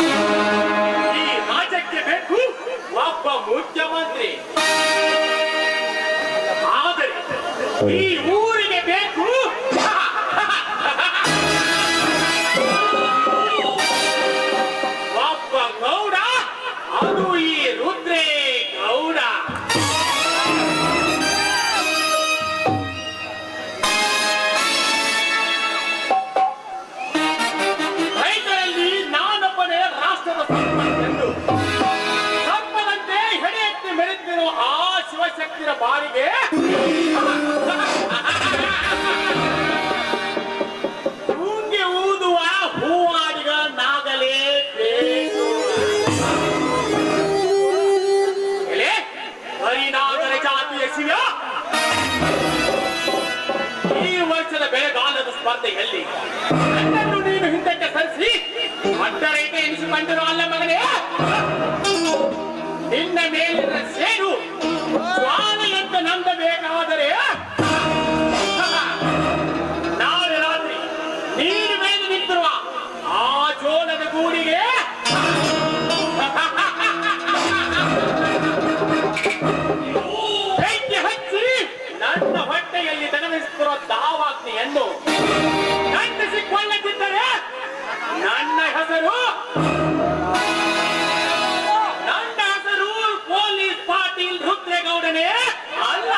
ಈ ರಾಜ್ಯಕ್ಕೆ ಬೇಕು ಒಬ್ಬ ಮುಖ್ಯಮಂತ್ರಿ, ಆದರೆ ಈ ಊರಿಗೆ ಬೇಕು ಒಬ್ಬ ಗೌಡ, ಅದು ಈ ರುದ್ರೇ ಗೌಡ. ರೈತರಲ್ಲಿ ನಾನೊಬ್ಬನೇ ರಾಷ್ಟ್ರದ ಎಂದು ಸರ್ಪದಂತೆ ಹೆಡೆ ಎತ್ತಿ ಮೆರೆದಿರುವ ಆ ಶಿವಶಕ್ತಿಯ ಬಾರಿಗೆ ಮುಂಗೆ ಊದುವ ಹೂವಾಡಿಗ ನಾಗಲೇಬೇಕು. ಹರಿನಾಗರ ಜಾತಿಯ ಶಿವ, ಈ ವರ್ಷದ ಬೆಳೆಗಾಲದ ಸ್ಪರ್ಧೆಯಲ್ಲಿ ನನ್ನನ್ನು ನೀನು ಹಿಂದಕ್ಕೆ ಸರಿಸಿ ಅಡ್ಡ ರೇಖೆ ಎನಿಸಿಕೊಂಡಿರೋ ಅಲ್ಲ ಮಗನೇ. ನಿನ್ನ ಮೇಲಿನ ಸೇಡು ಜ್ವಾಲೆಯಂತೆ ನಂಬಬೇಕಾದರೆ ನಾಳೆ ರಾತ್ರಿ ನೀನು ಮೇಲೆ ನಿಂತಿರುವ ಆ ಜೋಳದ ಗೂಡಿಗೆ ಬೆಂಕಿ ಹಚ್ಚಿ ನನ್ನ ಹೊಟ್ಟೆಯಲ್ಲಿ ತಗಲಿಸುತ್ತಿರುವ ದಾವಾಗ್ನಿಯನ್ನು ನಂದಿಸಿಕೊಳ್ಳದಿದ್ದರೆ ನನ್ನ ಹೆಸರು ಪೊಲೀಸ್ ಪಾಟೀಲ್ ರುದ್ರೇಗೌಡನೇ ಅಲ್ಲ.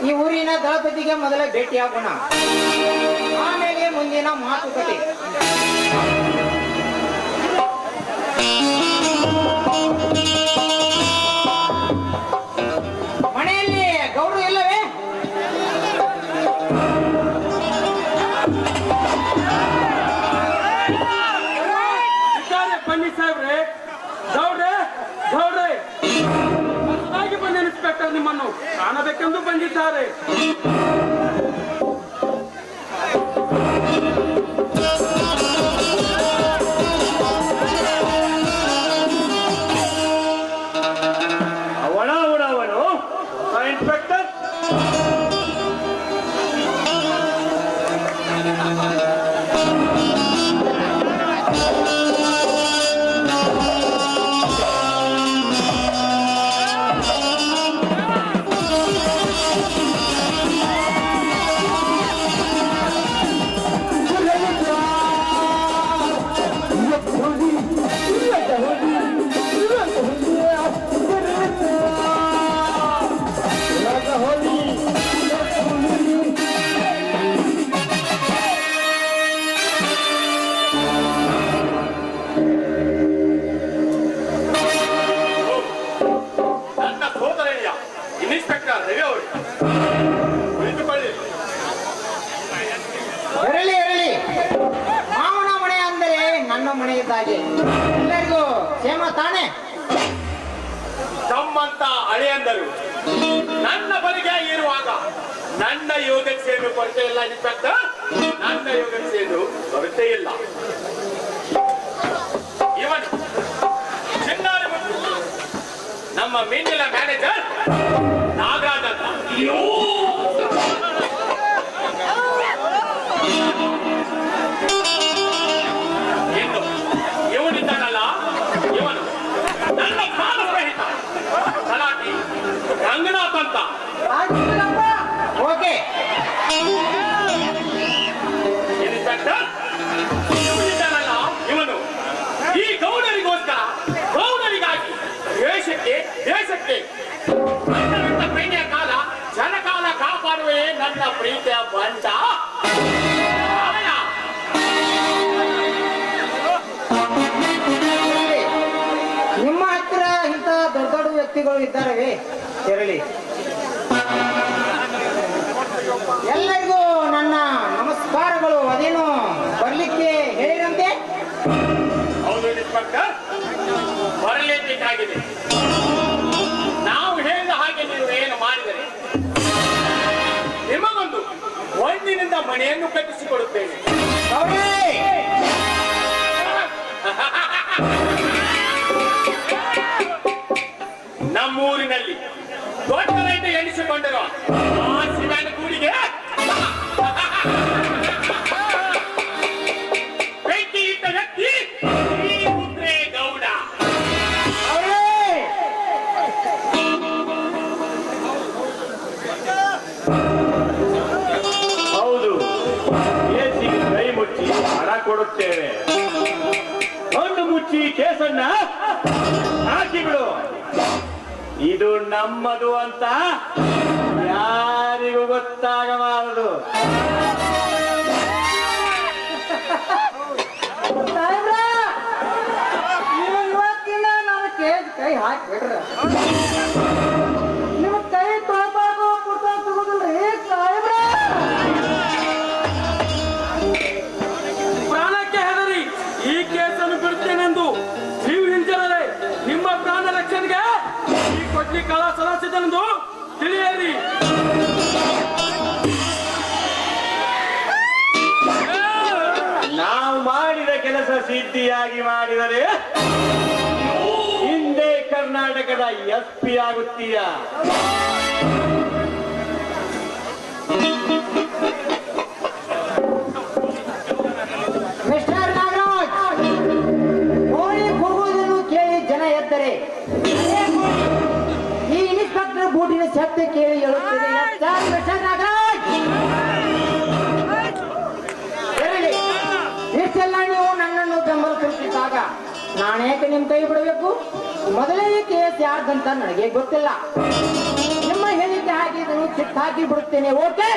ಈ ಊರಿನ ದಳಪತಿಗೆ ಮೊದಲೇ ಭೇಟಿಯಾಗೋಣ, ಆಮೇಲೆ ಮುಂದಿನ ಮಾತುಕತೆ. ಮನೆಯಲ್ಲಿ ಗೌಡ್ರು ಇಲ್ಲವೇ? ಬನ್ನಿ ಸಾಹೇಬ್ರೆ. ಗೌಡ್ರೆ ಗೌಡ್ರೆ, ಹೊಸದಾಗಿ ಬಂದ ಇನ್ಸ್ಪೆಕ್ಟರ್ ನಿಮ್ಮನ್ನು ಕಾಣಬೇಕೆಂದು ಬಂದಿದ್ದಾರೆ. ಆಗಿದ್ದಾಗೆ ಎಲ್ಲರಿಗೂ ಕ್ಷೇಮ ತಾನೆ. ತಮ್ಮಂತ ಹಳೆಯಂದರು ನನ್ನ ಬಳಿಗೆ ಇರುವಾಗ ನನ್ನ ಯೋಗಕ್ಷೇಮ ಕೊರತೆ ಇಲ್ಲ ಇನ್ಸ್ಪೆಕ್ಟರ್, ನನ್ನ ಯೋಗಕ್ಷೇಮ ಕೊರತೆ ಇಲ್ಲ. ಇವನು ಚಿನ್ನಾರಿ ಮತ್ತು ನಮ್ಮ ಮೀನಿನ ಮ್ಯಾನೇಜರ್ ನಾಗರಾಜ್ ಅಂತ. ಇನ್ನು ಇವನಿದ್ದಾನಲ್ಲ, ಇವನು ನನ್ನ ಪ್ರಾಣ ಸ್ನೇಹಿತ ಸಲಾಟಿ ರಂಗನಾಥ್ ಅಂತ. ಓಕೆ ಇನ್ಸ್ಪೆಕ್ಟರ್, ಇವನಿದ್ದಾನಲ್ಲ, ಇವನು ಈ ಗೌಡರಿಗೋಸ್ಕರ, ಗೌಡರಿಗಾಗಿ ದೇಶಕ್ಕೆ ನನ್ನ ಪ್ರೇಮಿಯ ಕಾಲ ಜನಕಾಲ ಕಾಪಾಡುವೆ ನನ್ನ ಪ್ರೀತಿಯ ಬಂಟ. ನಿಮ್ಮ ಹತ್ತಿರ ಇಂಥ ದೊಡ್ಡ ದೊಡ್ಡ ವ್ಯಕ್ತಿಗಳು ಇದ್ದಾರವೇ? ತೆರಳಿ. ಎಲ್ಲರಿಗೂ ನನ್ನ ನಮಸ್ಕಾರಗಳು. ಅದೇನು ಬರ್ಲಿಕ್ಕೆ ಹೇಳಿರಂತೆ? ಹೌದು ಇನ್ಸ್ಪೆಕ್ಟರ್, ಬರಲೇಬೇಕಾಗಿದೆ. ನಾವು ಹೇಳಿದ ಹಾಗೆ ನೀವು ಏನು ಮಾಡಿದರೆ ನಿಮಗೊಂದು ಒಂದಿನಿಂದ ಮನೆಯನ್ನು ಕಟ್ಟಿಸಿಕೊಡುತ್ತೇನೆ. ನಮ್ಮೂರಿನಲ್ಲಿ ದೊಡ್ಡ ರೈತ ಎನಿಸಿಕೊಂಡಿರುವ ಆ ಶಿವನ ಗೂಡಿಗೆ ಬೆಂಕಿ ಇಟ್ಟ ವ್ಯಕ್ತಿ ಈ ಮುದ್ರೆ ಗೌಡ. ಹೌದು, ಕೇಸಿಗೆ ಕೈ ಮುಚ್ಚಿ ಹಣ ಕೊಡುತ್ತೇವೆ. ಕಣ್ಣು ಮುಚ್ಚಿ ಕೇಸನ್ನ ಹಾಕಿಬಿಡು. ಇದು ನಮ್ಮದು ಅಂತ ಯಾರಿಗೂ ಗೊತ್ತಾಗಬಾರದು. ಇವತ್ತಿನ ನನ್ನ ಕೇಸ್ ಕೈ ಹಾಕ್ಬಿಡ್ರ. ನಿಮ್ಮ ಕೈ ತೊಳಪಾಗೋ ಪುಟ್ಟ ಸಿಗುದಿಲ್ರಿ ಸಾಹೇಬ್ರ. ಪ್ರಾಣಕ್ಕೆ ಹೆದರಿ ಈ ಕೇಸನ್ನು ಬಿಡುತ್ತೇನೆಂದು ನೀವು ಹಿಂಜರದೆ ನಿಮ್ಮ ಪ್ರಾಣ ರಕ್ಷಣೆಗೆ ಈ ಕೊಡ್ಲಿ ಕಳ ಸಲ್ಲಿಸಿದೆಂದು ತಿಳಿಯಿರಿ. ನಾವು ಮಾಡಿದ ಕೆಲಸ ಸಿದ್ಧಿಯಾಗಿ ಮಾಡಿದರೆ ಹಿಂದೆ ಕರ್ನಾಟಕದ SP ಆಗುತ್ತೀಯ. ಮಿಸ್ಟರ್ ನಾಗರಾಜ್, ಕೋಳಿ ಕೂಗುವುದನ್ನು ಕೇಳಿ ಜನ ಎದ್ದರೆ ಈ ಇನ್ಸ್ಪೆಕ್ಟರ್ ಬೂಟಿನ ಶಬ್ದ ಕೇಳಿ ಹೇಳುತ್ತದೆ. ಮಿಸ್ಟರ್ ನಾಗರಾಜ್, ಇರಲಿ. ಇಷ್ಟೆಲ್ಲ ನೀವು ನನ್ನನ್ನು ಬೆಂಬಲಿಸುತ್ತಿದ್ದಾಗ ನಾನೇಕೆ ನಿಮ್ ಕೈ ಬಿಡಬೇಕು? ಮೊದಲೇ ಈ ಕೇಸ್ ಯಾರ್ದಂತ ನನಗೆ ಗೊತ್ತಿಲ್ಲ. ನಿಮ್ಮ ಹೇಳಿಕೆ ಹಾಗೆ ಇದನ್ನು ಚಿತ್ತಾಕಿ ಬಿಡುತ್ತೇನೆ. ಓಕೆ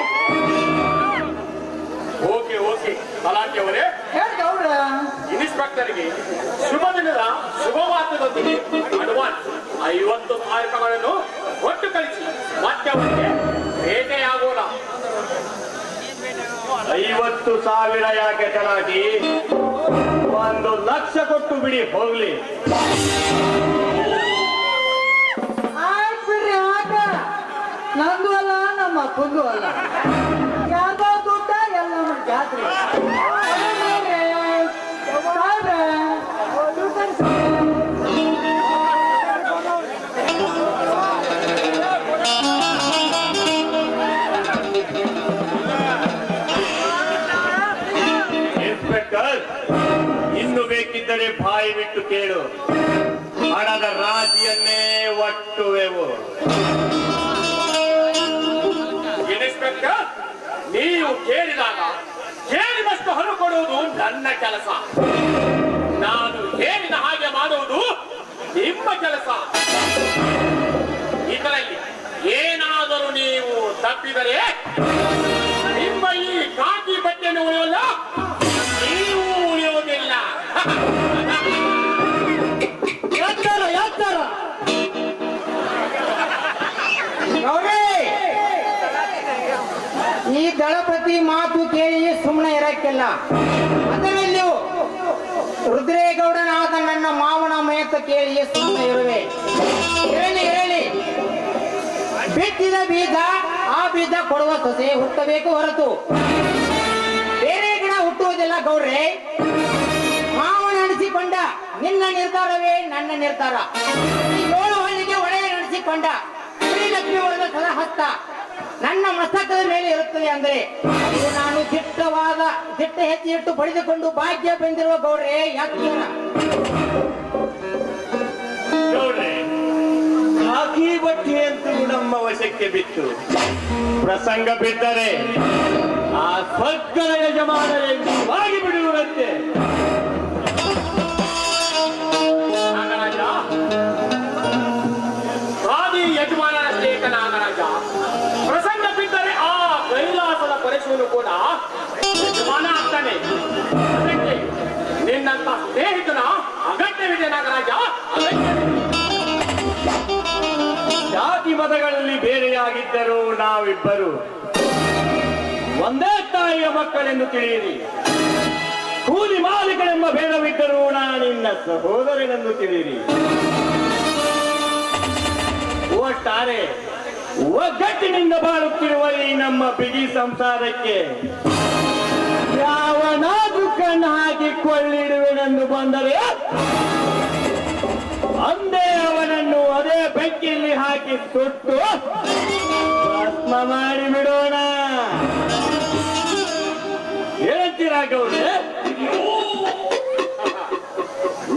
ಓಕೆ ಓಕೆ ಸಲಾಟಿಯವರೇ, ಹೇಳ್ದವ್ರ ಇನ್ಸ್ಪೆಕ್ಟರ್ಗೆ ಶುಭ ದಿನದ ಶುಭವಾರ್ತೆದೊಂದಿಗೆ ಅಡ್ವಾನ್ಸ್ 50,000 ರೂಪಾಯಿಗಳನ್ನು ಒಟ್ಟು ಕಳಿಸಿ ಮತ್ತೆ ಅವರಿಗೆ ಭೇಟೆಯಾಗೋಣ. 50,000 ಯಾಕೆ ಸಲಾಟಿ? 1,00,000 ಕೊಟ್ಟು ಬಿಡಿ ಹೋಗ್ಲಿ. ಆಯ್ತು ಬಿಡ್ರಿ. ಆಟ ನಂದು ಅಲ್ಲ, ನಮ್ಮ ಅಪ್ಪಂದು ಅಲ್ಲ. ಯಾರ್ದೋ ದುಡ್ಡ ಎಲ್ಲ ನಮ್ಮ ಜಾತ್ರೆ. ಇನ್ಸ್ಪೆಕ್ಟರ್, ಇನ್ನು ಬೇಕಿದ್ದರೆ ಬಾಯಿ ಬಿಟ್ಟು ಕೇಳು. ಹಣದ ರಾಶಿಯನ್ನೇ ಒಟ್ಟುವೆವು. ಇನ್ಸ್ಪೆಕ್ಟರ್, ನೀವು ಕೇಳಿದಾಗ ಕೇಳಿದಷ್ಟು ಹಣ ಕೊಡುವುದು ನನ್ನ ಕೆಲಸ. ನಾನು ಹೇಳಿದ ಹಾಗೆ ಮಾಡುವುದು ನಿಮ್ಮ ಕೆಲಸ. ಇದರಲ್ಲಿ ಏನಾದರೂ ನೀವು ತಪ್ಪಿದರೆ ನಿಮ್ಮ ಈ ಕಾಕಿ ಬಟ್ಟೆಯನ್ನು ಉಳಿಯೋಲ್ಲ, ನೀವು ಉಳಿಯೋದಿಲ್ಲ. ಈ ದಳಪತಿ ಮಾತು ಕೇಳಿ ಸುಮ್ಮನೆ ಇರಕ್ಕಿಲ್ಲ. ಅದರಲ್ಲಿಯೂ ರುದ್ರೇಗೌಡನಾದ ನನ್ನ ಮಾವನ ಮಯತ್ತ ಕೇಳಿ ಸುಮ್ಮನೆ ಇರುವೆ. ಇರಲಿ ಬಿತ್ತಿದ ಬೀಜ ಆ ಬೀಜ ಕೊಡುವ ಸೊಸೆ ಹುಟ್ಟಬೇಕು ಹೊರತು ಬೇರೆ ಗಿಡ ಹುಟ್ಟುವುದಿಲ್ಲ ಗೌಡ್ರೆ. ಮಾವನ ಅನಿಸಿಕೊಂಡ ನಿನ್ನ ನಿರ್ಧಾರವೇ ನನ್ನ ನಿರ್ಧಾರ. 7 ಹಳ್ಳಿಗೆ ಒಡೆಯ ನಡೆಸಿಕೊಂಡ ಶ್ರೀಲಕ್ಷ್ಮಿ ಒಳಗ ಸದಹಸ್ತ ನನ್ನ ಮಸ್ತಕದ ಮೇಲೆ ಇರುತ್ತದೆ ಅಂದ್ರೆ ಇದು ನಾನು ದಿಟ್ಟ ಹೆಜ್ಜೆ ಇಟ್ಟು ಪಡೆದುಕೊಂಡು ಭಾಗ್ಯ ಬಂದಿರುವ ಗೌಡ್ರೆ. ಯಾಕೆ ಗೌಡ್ರೆ, ಹಾಕಿ ಬಟ್ಟೆ ಅಂತೂ ನಮ್ಮ ವಶಕ್ಕೆ ಬಿತ್ತು. ಪ್ರಸಂಗ ಬಿದ್ದರೆ ಆ ಸ್ವರ್ಗದ ಯಜಮಾನರೇ ಬಾಗಿ ಬಿಡುವುದಂತೆ. ನಾಗರಾಜ, ಆದಿ ಯಜಮಾನರಷ್ಟೇ ನಾಗರಾಜ. ಪ್ರಸಂಗ ಬಿದ್ದರೆ ಆ ಕೈಲಾಸದ ಪರಶುವನ್ನು ಕೂಡ ಯಜಮಾನ ಆಗ್ತಾನೆ. ಅದಕ್ಕೆ ನಿನ್ನಂತ ಸ್ನೇಹಿತನ ಅಗತ್ಯವಿದೆ ನಾಗರಾಜ, ಅಗತ್ಯವಿದೆ. ಜಾತಿ ಮತಗಳಲ್ಲಿ ಬೇರೆಯಾಗಿದ್ದರೂ ನಾವಿಬ್ಬರು ಒಂದೇ ತಾಯಿಯ ಮಕ್ಕಳೆಂದು ತಿಳಿಯಿರಿ. ಕೂಲಿ ಮಾಲೀಕಳೆಂಬ ಭೇದವಿದ್ದರೂ ನಾನಿನ್ನ ಸಹೋದರನೆಂದು ತಿಳಿಯಿರಿ. ಒಟ್ಟಾರೆ ಒಗ್ಗಟ್ಟಿನಿಂದ ಬಾಳುತ್ತಿರುವ ಈ ನಮ್ಮ ಬಿಗಿ ಸಂಸಾರಕ್ಕೆ ಯಾವನಾದ್ರೂ ಕಣ್ಣು ಹಾಕಿ ಕೊಳ್ಳಿಡುವೆನೆಂದು ಬಂದರೆ ಅಂದೇ ಅವನನ್ನು ಅದೇ ಬೆಂಕಿಯಲ್ಲಿ ಹಾಕಿ ಸುಟ್ಟು ಭಸ್ಮ ಮಾಡಿ ಬಿಡೋಣ. ಹೇಳ್ತೀರಾ ಗೌಡ್ರೆ?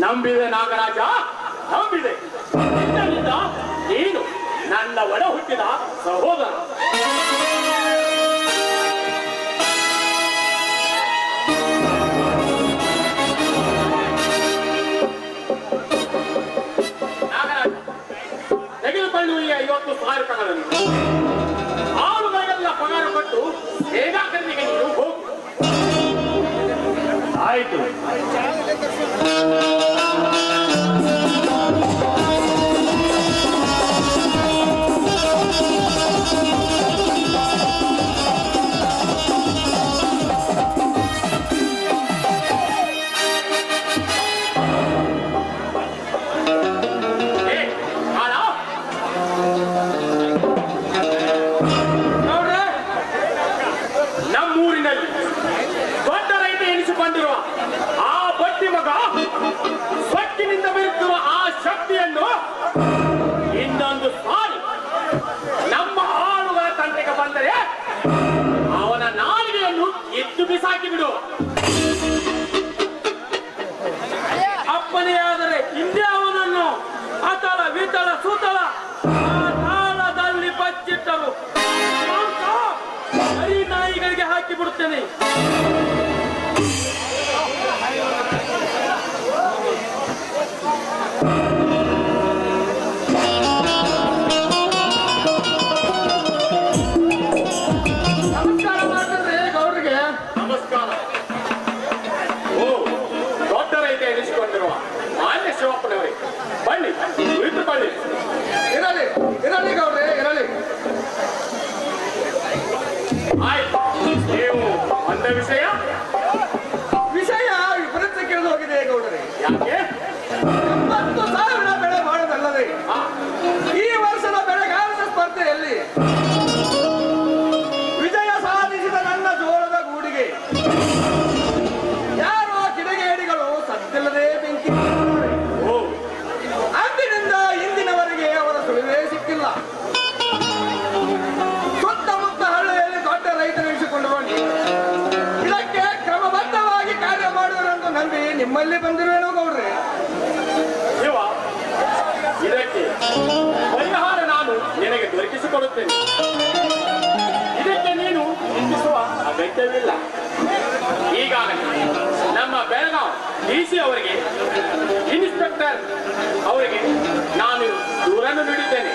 ನಂಬಿದೆ ನಾಗರಾಜ, ನಂಬಿದೆ. ನಿನ್ನಿಂದ ನೀನು ನನ್ನ ಒಡ ಹುಟ್ಟಿದ ಸಹೋದರ. ನಾಗರಾಜ, ತೆಗೆದುಕೊಳ್ಳು ಈ 50,000 ರೂಪಾಯಿಗಳನ್ನು. ಆಳುಗಳಿಗೆಲ್ಲ ಪಗಾರ ಕೊಟ್ಟು ಸೇನಾ ಖರೀದಿಗೆ ನೀನು ಹೋಗು. ಆಯ್ತು. ನಮ್ಮೂರಿನಲ್ಲಿ ದೊಡ್ಡ ರೈತ ಎನಿಸಿಕೊಂಡಿರುವ ಆ ಬಡ್ಡಿ ಮಗ ಸೊಕ್ಕಿನಿಂದ ಬರುತ್ತಿರುವ ಆ ಶಕ್ತಿಯನ್ನು ಇನ್ನೊಂದು ಸಾರಿ ನಮ್ಮ ಆಳುಗಳ ತಂಟೆಗೆ ಬಂದರೆ ಅವನ ನಾಲಿಗೆಯನ್ನು ಎದ್ದು ಬಿಸಾಕಿ ಬಿಡು. ಅಪ್ಪನೇ ಆದರೆ ಹಿಂದೆ ಅವನನ್ನು ಅತಳ ವಿತಳ ಸೂತಳ ಆ ತಾಳದಲ್ಲಿ ಬಚ್ಚಿಟ್ಟರು ಹರಿ ನಾಯಿಗಳಿಗೆ ಹಾಕಿ ಬಿಡುತ್ತೇನೆ. ನಮಸ್ಕಾರ ಮಾಡ್ತಾರೆ ಗೌಡ್ರಿಗೆ. ನಮಸ್ಕಾರ. ಓ, ದೊಡ್ಡ ರೈತ ಎನಿಸಿಕೊಂಡಿರುವ ಮಾನ್ಯ ಶಿವಪ್ಪನವರೇ, ಬನ್ನಿ ಕುಳಿತುಕೊಳ್ಳಿ. ಇರಲಿ ಗೌಡ್ರೆ, ಇರಲಿ. ಆಯ್ತು, ನೀವು ಅಂದ ವಿಷಯ ವಿಪರೀತ ಕೇಳಿದು ಹೋಗಿದೆ ಗೌಡ್ರೆ. ಯಾಕೆ? 70,000 ಬೆಳೆ ಮಾಡೋದಲ್ಲದೆ ಈ ವರ್ಷದ ಬೆಳೆಗಾರರ ಸ್ಪರ್ಧೆಯಲ್ಲಿ ವಿಜಯ ಸಾಧಿಸಿದ ನನ್ನ ಜೋಳದ ಗೂಡಿಗೆ ಯಾರೋ ಕಿಡಿಗೇಡಿಗಳು ಸದ್ದಿಲ್ಲದೆ ಬೆಂಕಿ ಹಚ್ಚಿದ್ದಾರೆ. ಅಂದಿನಿಂದ ಇಂದಿನವರೆಗೆ ಅವರ ಸುಳಿವೇ ಸಿಕ್ಕಿಲ್ಲ. ಸುತ್ತಮುತ್ತ ಹಳ್ಳಿಯಲ್ಲಿ ದೊಡ್ಡ ರೈತರೆನಿಸಿಕೊಂಡಿರುವ ಇದಕ್ಕೆ ಕ್ರಮಬದ್ಧವಾಗಿ ಕಾರ್ಯ ಮಾಡುವರೆಂದು ನಂಬಿ ನಿಮ್ಮಲ್ಲಿ ಬಂದಿರುವೇನೋ ಗೌಡ್ರೆ. ಇದಕ್ಕೆ ಪರಿಹಾರ ನಾನು ನಿನಗೆ ದೊರಕಿಸಿಕೊಡುತ್ತೇನೆ. ಇದಕ್ಕೆ ನೀನು ಚಿಂತಿಸುವ ಅಗತ್ಯವಿಲ್ಲ. ಈಗಾಗಲೇ ನಮ್ಮ ಬೆಳಗಾವಿ DC ಅವರಿಗೆ, ಇನ್ಸ್ಪೆಕ್ಟರ್ ಅವರಿಗೆ ನಾನು ದೂರನ್ನು ನೀಡಿದ್ದೇನೆ.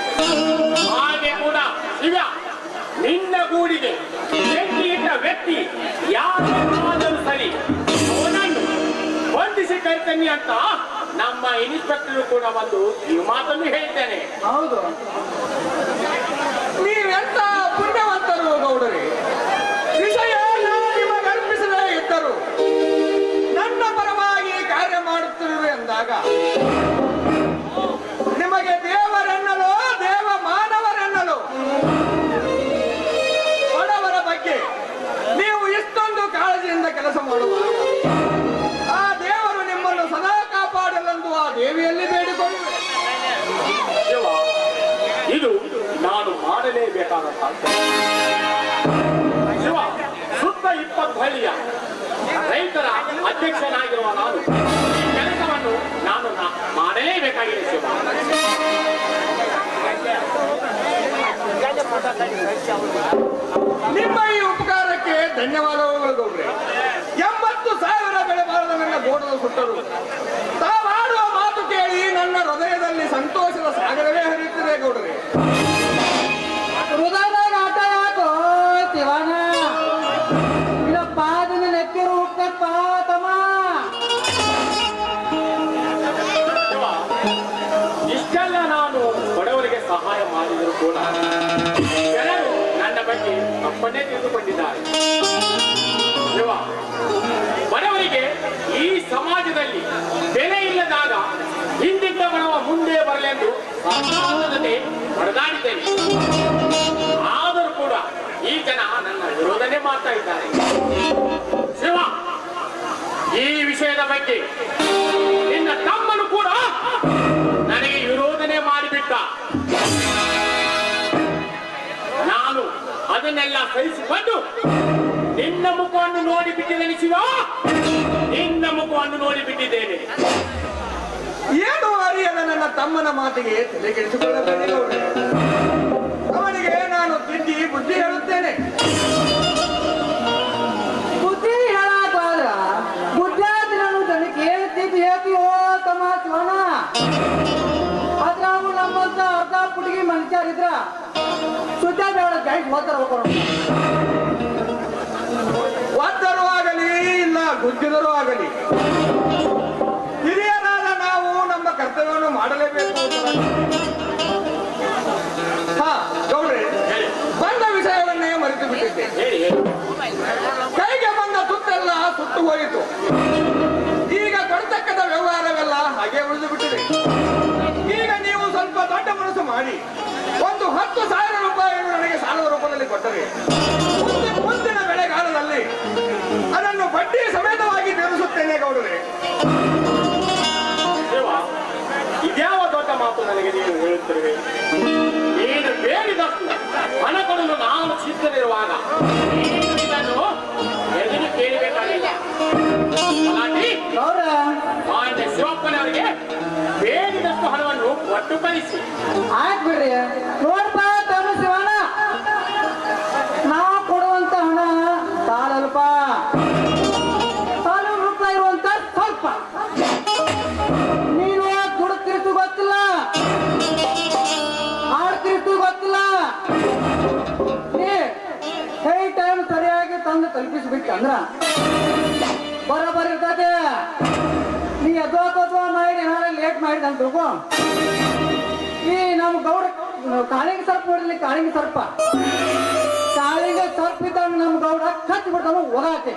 ಹಾಗೆ ಕೂಡ ಈಗ ನಿನ್ನ ಗೂಡಿಗೆ ಬೆಂಕಿ ಇಟ್ಟ ವ್ಯಕ್ತಿ ಯಾರಾದರೂ ಸರಿ ಅವನನ್ನು ಬಂಧಿಸಿ ಕರ್ತೇನೆ ಅಂತ ನಮ್ಮ ಇನ್ಸ್ಪೆಕ್ಟರ್ ಕೂಡ ಬಂದು ಈ ಮಾತನ್ನು ಹೇಳಿದ್ದೇನೆ. ಹೌದು, ನೀವೆಂತ ಪುಣ್ಯವಂತರು ಗೌಡರೇ. ವಿಷಯ ನಿಮಗೆ ಅರ್ಪಿಸದೇ ಇದ್ದರು ನನ್ನ ಪರವಾಗಿ ಕಾರ್ಯ ಸಾಧ್ಯ. ಶಿವ, ಸುತ್ತ 20 ಹಳ್ಳಿಯ ರೈತರ ಅಧ್ಯಕ್ಷನಾಗಿರುವ ನಾನು ಈ ಕೆಲಸವನ್ನು ನಾನು ಮಾಡಲೇಬೇಕಾಗಿದೆ ಶಿವ. ನಿಮ್ಮ ಈ ಉಪಕಾರಕ್ಕೆ ಧನ್ಯವಾದಗಳು ಗೌಡ್ರೆ. 80,000 ಬೆಳೆ ಬಾರದ ನನ್ನ ಗೋಡಲು ಸುಟ್ಟರು. ತಾವಾಡುವ ಮಾತು ಕೇಳಿ ನನ್ನ ಹೃದಯದಲ್ಲಿ ಸಂತೋಷದ ಸಾಗರವೇ ಹರಿಯುತ್ತಿದೆ ಗೌಡ್ರೆ. ಹೃದಯದಾಗ ಆಟ ಯಾಕೋ ಶಿವನ? ಇಲ್ಲಪ್ಪ ಅದನ್ನ ನೆಕ್ಕಿರು ಹುಟ್ಟಪ್ಪ ತಮ್ಮ. ಶಿವ, ಇಷ್ಟೆಲ್ಲ ನಾನು ಬಡವರಿಗೆ ಸಹಾಯ ಮಾಡಿದರೂ ಕೂಡ ಜನರು ನನ್ನ ಬಗ್ಗೆ ತಪ್ಪನ್ನೇ ತಿಳಿದುಕೊಂಡಿದ್ದಾರೆ. ಶಿವ, ಬಡವರಿಗೆ ಈ ಸಮಾಜದಲ್ಲಿ ಬೆಲೆ ಇಲ್ಲದಾಗ ಹಿಂದಿದ್ದ ಬಡವ ಮುಂದೆ ಬರಲೆಂದು ಸರ್ಕಾರದ ಹೊಡೆದಾಡಿದ್ದೇನೆ. ಆದರೂ ಕೂಡ ಈ ಜನ ನನ್ನ ವಿರೋಧನೆ ಮಾಡ್ತಾ ಇದ್ದಾರೆ. ಶಿವ, ಈ ವಿಷಯದ ಬಗ್ಗೆ ನಿನ್ನ ತಮ್ಮನು ಕೂಡ ನನಗೆ ವಿರೋಧನೆ ಮಾಡಿಬಿಟ್ಟ. ನಾನು ಅದನ್ನೆಲ್ಲ ಸಹಿಸಿಕೊಂಡು ನಿನ್ನ ಮುಖವನ್ನು ನೋಡಿಬಿಟ್ಟಿದ್ದೇನೆ ಶಿವ, ನಿನ್ನ ಮುಖವನ್ನು ನೋಡಿಬಿಟ್ಟಿದ್ದೇನೆ. ಏನು ಅರಿಯದ ನನ್ನ ತಮ್ಮನ ಮಾತಿಗೆ ತಲೆ ಕೆಡಿಸಿಕೊಳ್ಳಬೇಡಿ ಗೌಡ್ರೆ. ಅವನಿಗೆ ನಾನು ತಿದ್ದಿ ಬುದ್ಧಿ ಹೇಳುತ್ತೇನೆ. ಬುದ್ಧಿ ಹೇಳಾದ್ರ ಬುದ್ಧಾದ್ರೆ ನನಗೆ ಹೇಳ್ತಿದ್ದು ಹೇಳ್ತೀವೋ ತಮ್ಮ ಶಿವನ. ಆದ್ರ ಅವು ನಮ್ಮಂತ ಅರ್ಧ ಪುಟಿಗೆ ಮನುಷ್ಯರಿದ್ರ ಸುದ್ದ ಬೇಡ ಜಾಯಿಂಟ್ ಹೋಗ್ತಾರ ಹೋಗೋರು. ಒದ್ದರು ಆಗಲಿ ಇಲ್ಲ ಗುದ್ದಿದರೂ ಆಗಲಿ ಹಿರಿಯರಾದ ನಾವು ನಮ್ಮ ಕರ್ತವ್ಯವನ್ನು ಮಾಡಲೇಬೇಕು. ಹಾ ಗೌಡ್ರೆ, ಬಂದ ವಿಷಯವನ್ನೇ ಮರೆತು ಬಿಟ್ಟಿದ್ದೆ. ಹೇಳಿ ಹೇಳಿ. ಕೈಗೆ ಬಂದ ತುತ್ತೆಲ್ಲ ಸುಟ್ಟು ಹೋಯಿತು. ಈಗ ಕೊಡ್ತಕ್ಕದ ವ್ಯವಹಾರವೆಲ್ಲ ಹಾಗೆ ಉಳಿದು ಬಿಟ್ಟಿದೆ. ಈಗ ನೀವು ಸ್ವಲ್ಪ ದೊಡ್ಡ ಮನಸ್ಸು ಮಾಡಿ ಒಂದು 10,000 ರೂಪಾಯಿಯನ್ನು ನನಗೆ ಸಾಲದ ರೂಪದಲ್ಲಿ ಕೊಟ್ಟರೆ ಮುಂದಿನ ಬೆಳೆಗಾಲದಲ್ಲಿ ಅದನ್ನು ಬಡ್ಡಿ ಸಮೇತವಾಗಿ ತೀರಿಸುತ್ತೇನೆ ಗೌಡರೇ. ಶಿವ, ಇದ್ಯಾವ ದೊಡ್ಡ ಮಾತು ನನಗೆ ನೀನು ಹೇಳುತ್ತಿರುವೆ? ನೀನು ಬೇಡಿದಷ್ಟು ಹಣ ಕೊಡಲು ನಾನು ಸಿದ್ಧರಿರುವಾಗ ನೀನು ಇದನ್ನು ಎದುರು ಕೇಳಬೇಕಾಗಿಲ್ಲ. ಗೌಡ ಮಾನ್ಯ ಶಿವಪ್ಪನವರಿಗೆ ಬೇಡಿದಷ್ಟು ಹಣವನ್ನು ಒಟ್ಟುಪಡಿಸಿ. ಆಯ್ತು ಬಿಡ್ರಿ. ನೋಡ್ಪ ತಮ್ಮ ಶಿವನ, ನಾವು ಕೊಡುವಂತ ಹಣ ಸಾಲಲ್ಪ, ಸಾಲು ರೂಪಾಯಿ ಇರುವಂತ ಸ್ವಲ್ಪ. ನೀನು ದುಡ್ತಿರ್ತು ಗೊತ್ತಿಲ್ಲ, ಆಡ್ತಿರ್ತು ಗೊತ್ತಿಲ್ಲ. ನೀ ಕೈ ಟೈಮ್ ಸರಿಯಾಗಿ ತಂದು ತಲುಪಿಸ್ಬಿಟ್ಟು ಅಂದ್ರ ಬರೋಬ್ಬರಿ ಇರ್ತದೆ. ನೀ ಎದ್ವಾ ಮಾಡಿ ಏನಾರ ಲೇಟ್ ಮಾಡಿದ ಅಂತ ತಿಳ್ಕೊ. ಈ ನಮ್ಮ ಗೌಡ ಕಾಳಿಂಗ ಸರ್ಪ ಹೊಡಿಲಿ, ಕಾಳಿಂಗ ಸರ್ಪ ಇದ್ದಂಗ ನಮ್ಮ ಗೌಡ ಕಚ್ಚಿ ಬಿಡ್ತಾನ ಹೋಗಾತೆ.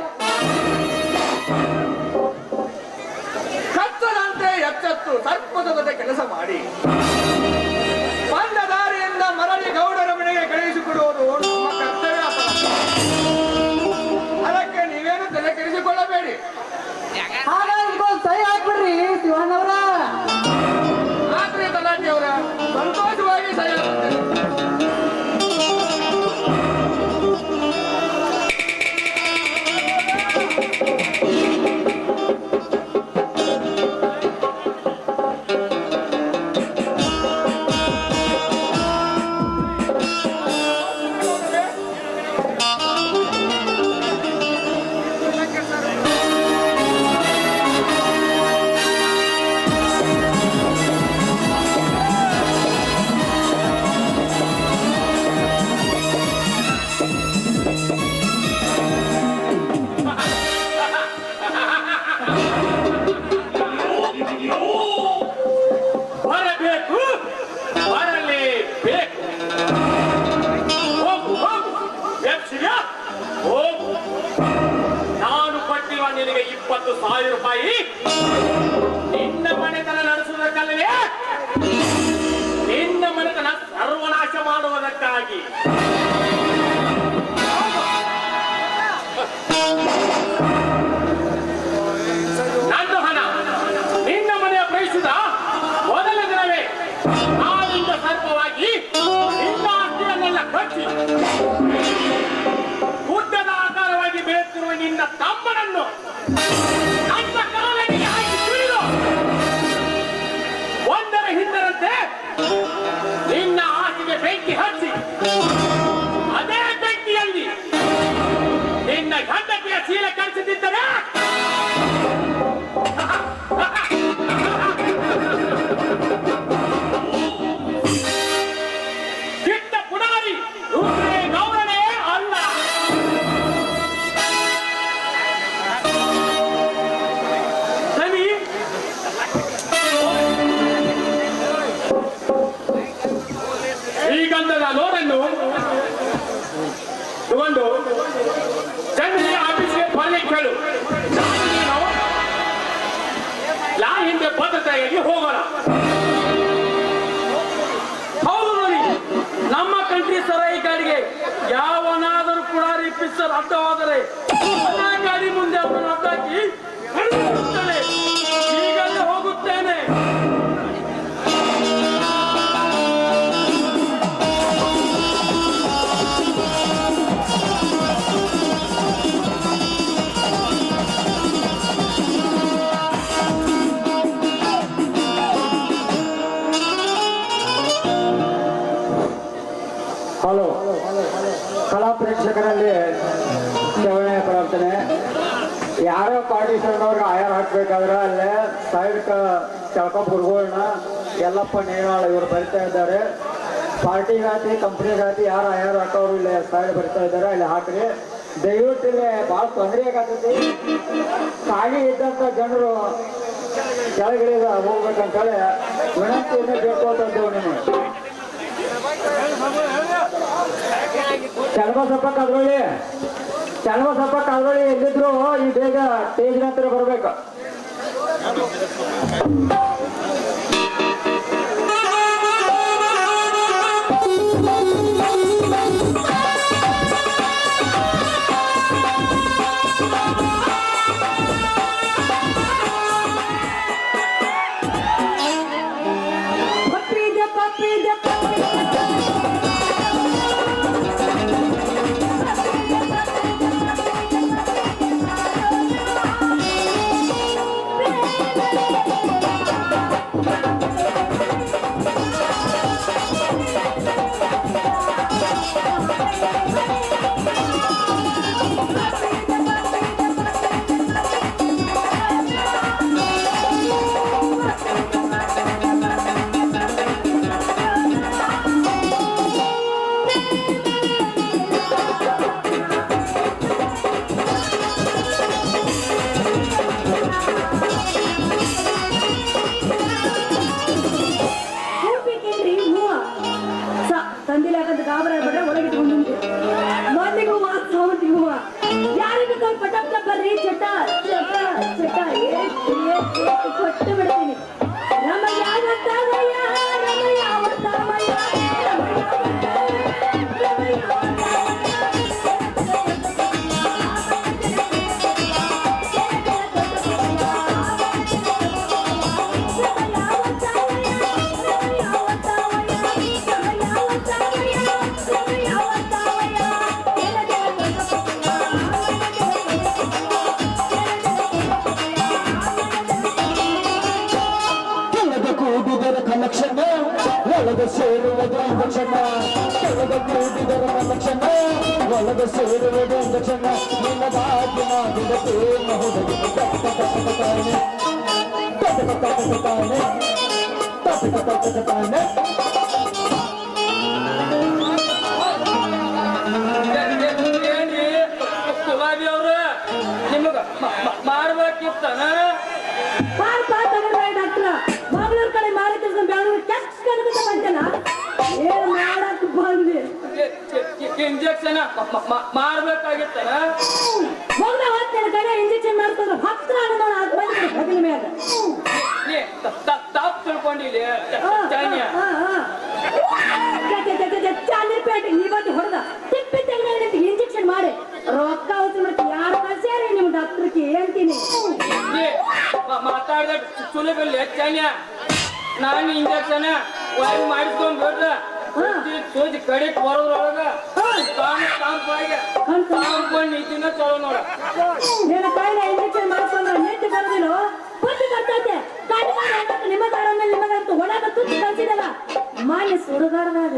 ಕಚ್ಚದಂತೆ ಎಚ್ಚೆತ್ತು ಸರ್ಪದ ಜೊತೆ ಕೆಲಸ ಮಾಡಿ ಬಂದ ದಾರಿಯಿಂದ ಮರಳಿ ಗೌಡರ ಮನೆಗೆ ಕಳುಹಿಸಿಕೊಡುವುದು ನಮ್ಮ ಕರ್ತವ್ಯ. ಅದಕ್ಕೆ ನೀವೇನು ತಲೆ ಕೆಡಿಸಿಕೊಳ್ಳಬೇಡಿ. ಹಾಗಾಗಿ ಸಹಿ ಹಾಕ್ಬಿಡ್ರಿ ಶಿವಣ್ಣವ್ರ. ರಾತ್ರಿ ತಲಾಟಿಯವರ ಸಂತೋಷವಾಗಿ ಸಹಿ ಹಾಕುತ್ತೇನೆ. ಬರಬೇಕು, ಬರಲೇಬೇಕು. ಹೋಗು ಹೋಗು ವ್ಯಕ್ತಿಯ ಹೋಗು. ನಾನು ಕೊಟ್ಟಿರುವ ನಿನಗೆ 20,000 ರೂಪಾಯಿ ನಿನ್ನ ಮನೆತನ ನಡೆಸುವುದಕ್ಕಲ್ಲವೇ? ನಿನ್ನ ಮನೆತನ ಸರ್ವನಾಶ ಮಾಡುವುದಕ್ಕಾಗಿ. ನನ್ನ ಹಣ ನಿನ್ನ ಮನೆಯ ಪ್ರವೇಶಿಸಿದ ಮೊದಲ ದಿನವೇ ನಾಳಿಂದ ಸರ್ಪವಾಗಿ ನಿನ್ನ ಆಸ್ತಿಯನ್ನೆಲ್ಲ ಕಟ್ಟಿ ತಮ್ಮನನ್ನು ನನ್ನ ಕಾಲಕ್ಕೆ ಹಾಕಿ ತುಳಿದು ಒಂದರ ಹಿಂದರಂತೆ ನಿನ್ನ ಆಸೆಗೆ ಬೆಂಕಿ ಹಚ್ಚಿ ಅದೇ ಬೆಂಕಿಯಲ್ಲಿ ನಿನ್ನ ಗಂಡತಿಯ ಚೀಲ ಕಳಿಸುತ್ತಿದ್ದರೆ ಕೆಟ್ಟ ಪುಡಾರಿ ಗೌರವೇ ಅಲ್ಲ. ಸರಿ, ಈ ಗಂಧದ ನೋಡನ್ನು ತಗೊಂಡು ಜನರಿಗೆ ಆಫೀಸ್ಗೆ ಬರಲಿ ಕೇಳು. ಲಾ ಹಿಂದೆ ಭದ್ರತೆಯಾಗಿ ಹೋಗೋಣ. ಹೌದು ನೋಡಿ, ನಮ್ಮ ಕಂಟ್ರಿ ಸರಾಯಿ ಗಾಡಿಗೆ ಯಾವನಾದರೂ ಕೂಡ ಪಿಸ್ತಲ್ ಅಡ್ಡವಾದರೆ ಆ ಗಾಡಿ ಮುಂದೆ ಅವರನ್ನು ಅಡ್ಡಾಕಿ ಹೊಡೆದುಬಿಡುತ್ತಾನೆ. ಈಗಲೇ ಹೋಗುತ್ತೇನೆ. ಹಲೋ, ಕಲಾ ಪ್ರೇಕ್ಷಕರಲ್ಲಿ ಶ್ರವಣೆ ಪ್ರಾರ್ಥನೆ. ಯಾರೋ ಪಾರ್ಟಿ ಅವ್ರಿಗೆ ಆಯಾರ ಹಾಕ್ಬೇಕಾದ್ರೆ ಅಲ್ಲೇ ಸೈಡ್ ಚಳಕ ಹುಡುಗೋಣ ಎಲ್ಲಪ್ಪ ನೇಣಾಳ ಇವರು ಬರಿತಾ ಇದ್ದಾರೆ. ಪಾರ್ಟಿಗಾತಿ ಕಂಪ್ನಿಗಾತಿ ಯಾರು ಆಯಾರ ಹಾಕೋರು ಇಲ್ಲಿ ಸೈಡ್ ಬರಿತಾ ಇದ್ದಾರೆ, ಅಲ್ಲಿ ಹಾಕ್ರಿ ದಯವಿಟ್ಟು. ಇಲ್ಲಿ ಭಾಳ ತೊಂದರೆ ಆಗತೈತಿ. ಖಾಲಿ ಇದ್ದಂಥ ಜನರು ಕೆಳಗಿಳಿದ ಹೋಗ್ಬೇಕಂತೇಳಿ ವಿನಂತಿಯನ್ನು ಬೇಡ್ಕೋತಂದೇವು ನಿಮಗೆ. ಚಲಬಸಪ್ಪ ಕಾದ್ರೊಳ್ಳಿ ಎಲ್ಲಿದ್ರು ಈ ಬೇಗ ಸ್ಟೇಜ್ ಹತ್ರ ಬರ್ಬೇಕು. ಕೊಟ್ಟು ಬಿಡ್ತೀನಿ. ಲಕ್ಷಣ ಒಳಗ ಸೇರುವುದು ಒಂದು ಕ್ಷಣ, ಕೆಳಗ ಕೂಡಿದರ ಲಕ್ಷಣ ಒಳಗ ಸೇರುವುದು ಒಂದು ಕ್ಷಣ. ನಿನ್ನದಾಗಿ ಮಾಡಿದ ಪ್ರೇಮ ಹುಡುಗಿ ತಾನೆ ಗುಲಾಬಿ ಅವ್ರ ನಿಮಗ ಮಾಡ್ಬೇಕಿತ್ತಾನ? ಡಾಕ್ಟ್ರ ಮಂಗಳೂರು ಕಡೆ ಮಾರಿ ಕೆಲಸ ಬೆಂಗಳೂರು ಕೆಟ್ಟ ಕನಕ ಬಂತನ ಏನ್ ಮಾಡಕ್ ಬಂದಿ? ಇಂಜೆಕ್ಷನ್ ಮಾಡ್ಬೇಕಾಗಿತ್ತಾನ? ಹೋಗ್ದ ಹೋಗ್ತೇನೆ ಕಡೆ ಇಂಜೆಕ್ಷನ್ ಮಾಡ್ಕೊಂಡು ಹತ್ರ ಬಂದಿನ ಮ್ಯಾಗ ತಪ್ಪು ತಿಳ್ಕೊಂಡಿಲ್ಲ. ಚಾಲಿಪೇಟೆ ಇವತ್ತು ಹೊಡೆದ ತಿಪ್ಪಿ ತೆಗೆದ ಇಂಜೆಕ್ಷನ್ ಮಾಡಿ ರೊಕ್ಕ ಅವತ್ತು ಯಾರು ಕಳ್ಸ್ಯಾರಿ ನಿಮ್ ಡಾಕ್ಟರ್ಗೆ ಅಂತೀನಿ. ಮಾತಾಡ್ದ ಸುಲಭ ಹೆಚ್ಚಾನ್ಯ ನಾನು ಇಂಜೆಕ್ಷನ್ ಮಾಡಿಸ್ಕೊಂಡ್ ಬಿಡ್ದ ಸೂಜಿ ಕಡೆ ಬರೋದ್ರೊಳಗ ನೀತಿನ ಚಲೋ ನೋಡ ನಿನ್ನ ಕೈನ ಇಂಜೆಕ್ಷನ್ ಮಾಡ್ಕೊಂಡ್ರೆ ನೀತಿ ಬರೋದಿಲ್ಲ ಬುದ್ಧಿ ಬರ್ತೈತೆ ನಿಮ್ಮದಾರ ಮೇಲೆ ನಿಮ್ಮದಂತ ಒಳಗ ತುಚ್ಚಿ ಕಳ್ಸಿದಲ್ಲ ಮಾನ್ಯ ಸುಡುಗಾಡದಾಗ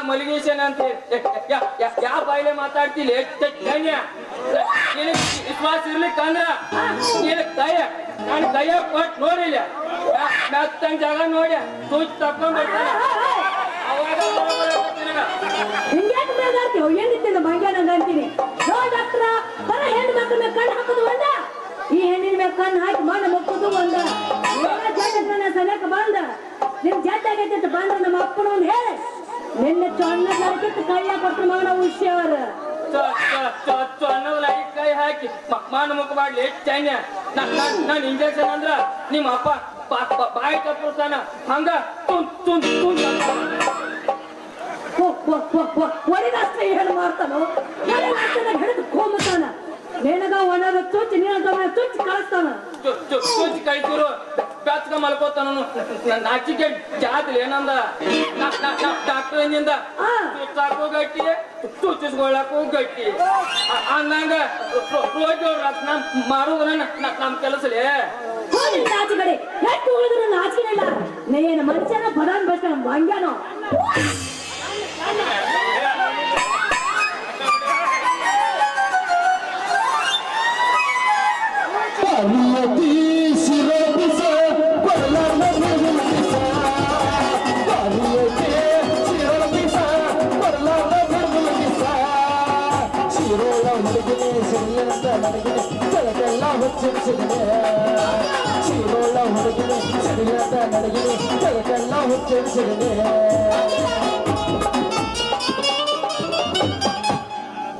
ಮಲಿಗೇಶನ್ ಅಂತ ಯಾವ ಬಾಯಿಲೆ ಮಾತಾಡ್ತಿಲ್ಲ ವಿಶ್ವಾಸ ಇರ್ಲಿಕ್ಕಂದ್ರ ನಾನು ಕೈಯ ಕೊಟ್ಟು ನೋಡಿಲ್ಲ ಮೆತ್ತಂಗ ಜಾಗ ನೋಡಿ ತುಚ್ಚಿ ತಕೊಂಡ್ ಬರ್ತಾನೆ ಹಿಂಗ್ಯಾಕೆ ಬೇಗಾಡ್ತೀವಿ ಏನಿತ್ತಿಲ್ಲ ಮಂಗ್ಯಾನಂಗ ಅಂತೀನಿ ನೋ ಡಾಕ್ಟ್ರ ಬರ ಹೆಣ್ಣು ಮಕ್ಕಳ ಮೇಲೆ ಕಣ್ಣು ಹಾಕೋದು ಒಂದ ಈ ಹೆಣ್ಣಿನ ಮೇಲೆ ಕಣ್ಣು ಹಾಕಿ ಮಣ್ಣು ಮುಕ್ಕುದು ಒಂದ ಸಲಕ ಬಂದ ನಿಮ್ ಜಾತಿ ಆಗೈತೆ ಅಂತ ಬಂದ್ರೆ ನಮ್ಮ ಅಪ್ಪನ ಒಂದು ಹೇಳಿ ನಿನ್ನೆ ಚೊನ್ನದಕ್ಕಿತ್ತು ಕೈಯ ಕೊಟ್ಟು ಮಾಡ ಹುಷಾರ ಚೊನ್ನದಲಾಗಿ ಕೈ ಹಾಕಿ ಮಣ್ಣು ಮುಖ ಮಾಡ್ಲಿ ಚೈನ್ಯ ನಾನು ಇಂಜೆಕ್ಷನ್ ಅಂದ್ರ ನಿಮ್ಮ ಅಪ್ಪ ಬಾಯಿ ಕಪ್ಪುತ್ತಾನ ಹಂಗ ಒಡಿದಷ್ಟ ಹೇಳು ಮಾಡ್ತಾನೋ ಹಿಡಿದು ಕೋಮತಾನ ನಿನಗ ಒಣಗ ತುಚ್ಚಿ ನಿನಗ ತುಚ್ಚಿ ಕಳಿಸ್ತಾನ ತುಚ್ಚಿ ಕಳಿಸಿರು ಬೆಚ್ಚಗ ಮಲ್ಕೋತಾನ ನಾಚಿಕೆ ಜಾತ್ಲಿ ಏನಂದ ಡಾಕ್ಟರ್ ಏನಿಂದ ತುಚ್ಚಾಕೂ ಗಟ್ಟಿ ತುಚ್ಚಿಸ್ಕೊಳ್ಳಕ್ಕೂ ಗಟ್ಟಿ ಅಂದಂಗ ರೋಗಿ ರತ್ನ ಮಾಡುದ್ರ ನಮ್ ಕೆಲಸಲೇ ನಾಚಿಕಡೆ ಎಷ್ಟು ಉಳಿದ್ರು ನಾಚಿಕೆ ಇಲ್ಲ ನೀನು ಮನುಷ್ಯನ ಬದಾನ್ ಬಸ್ ಮಂಗ್ಯಾನೋ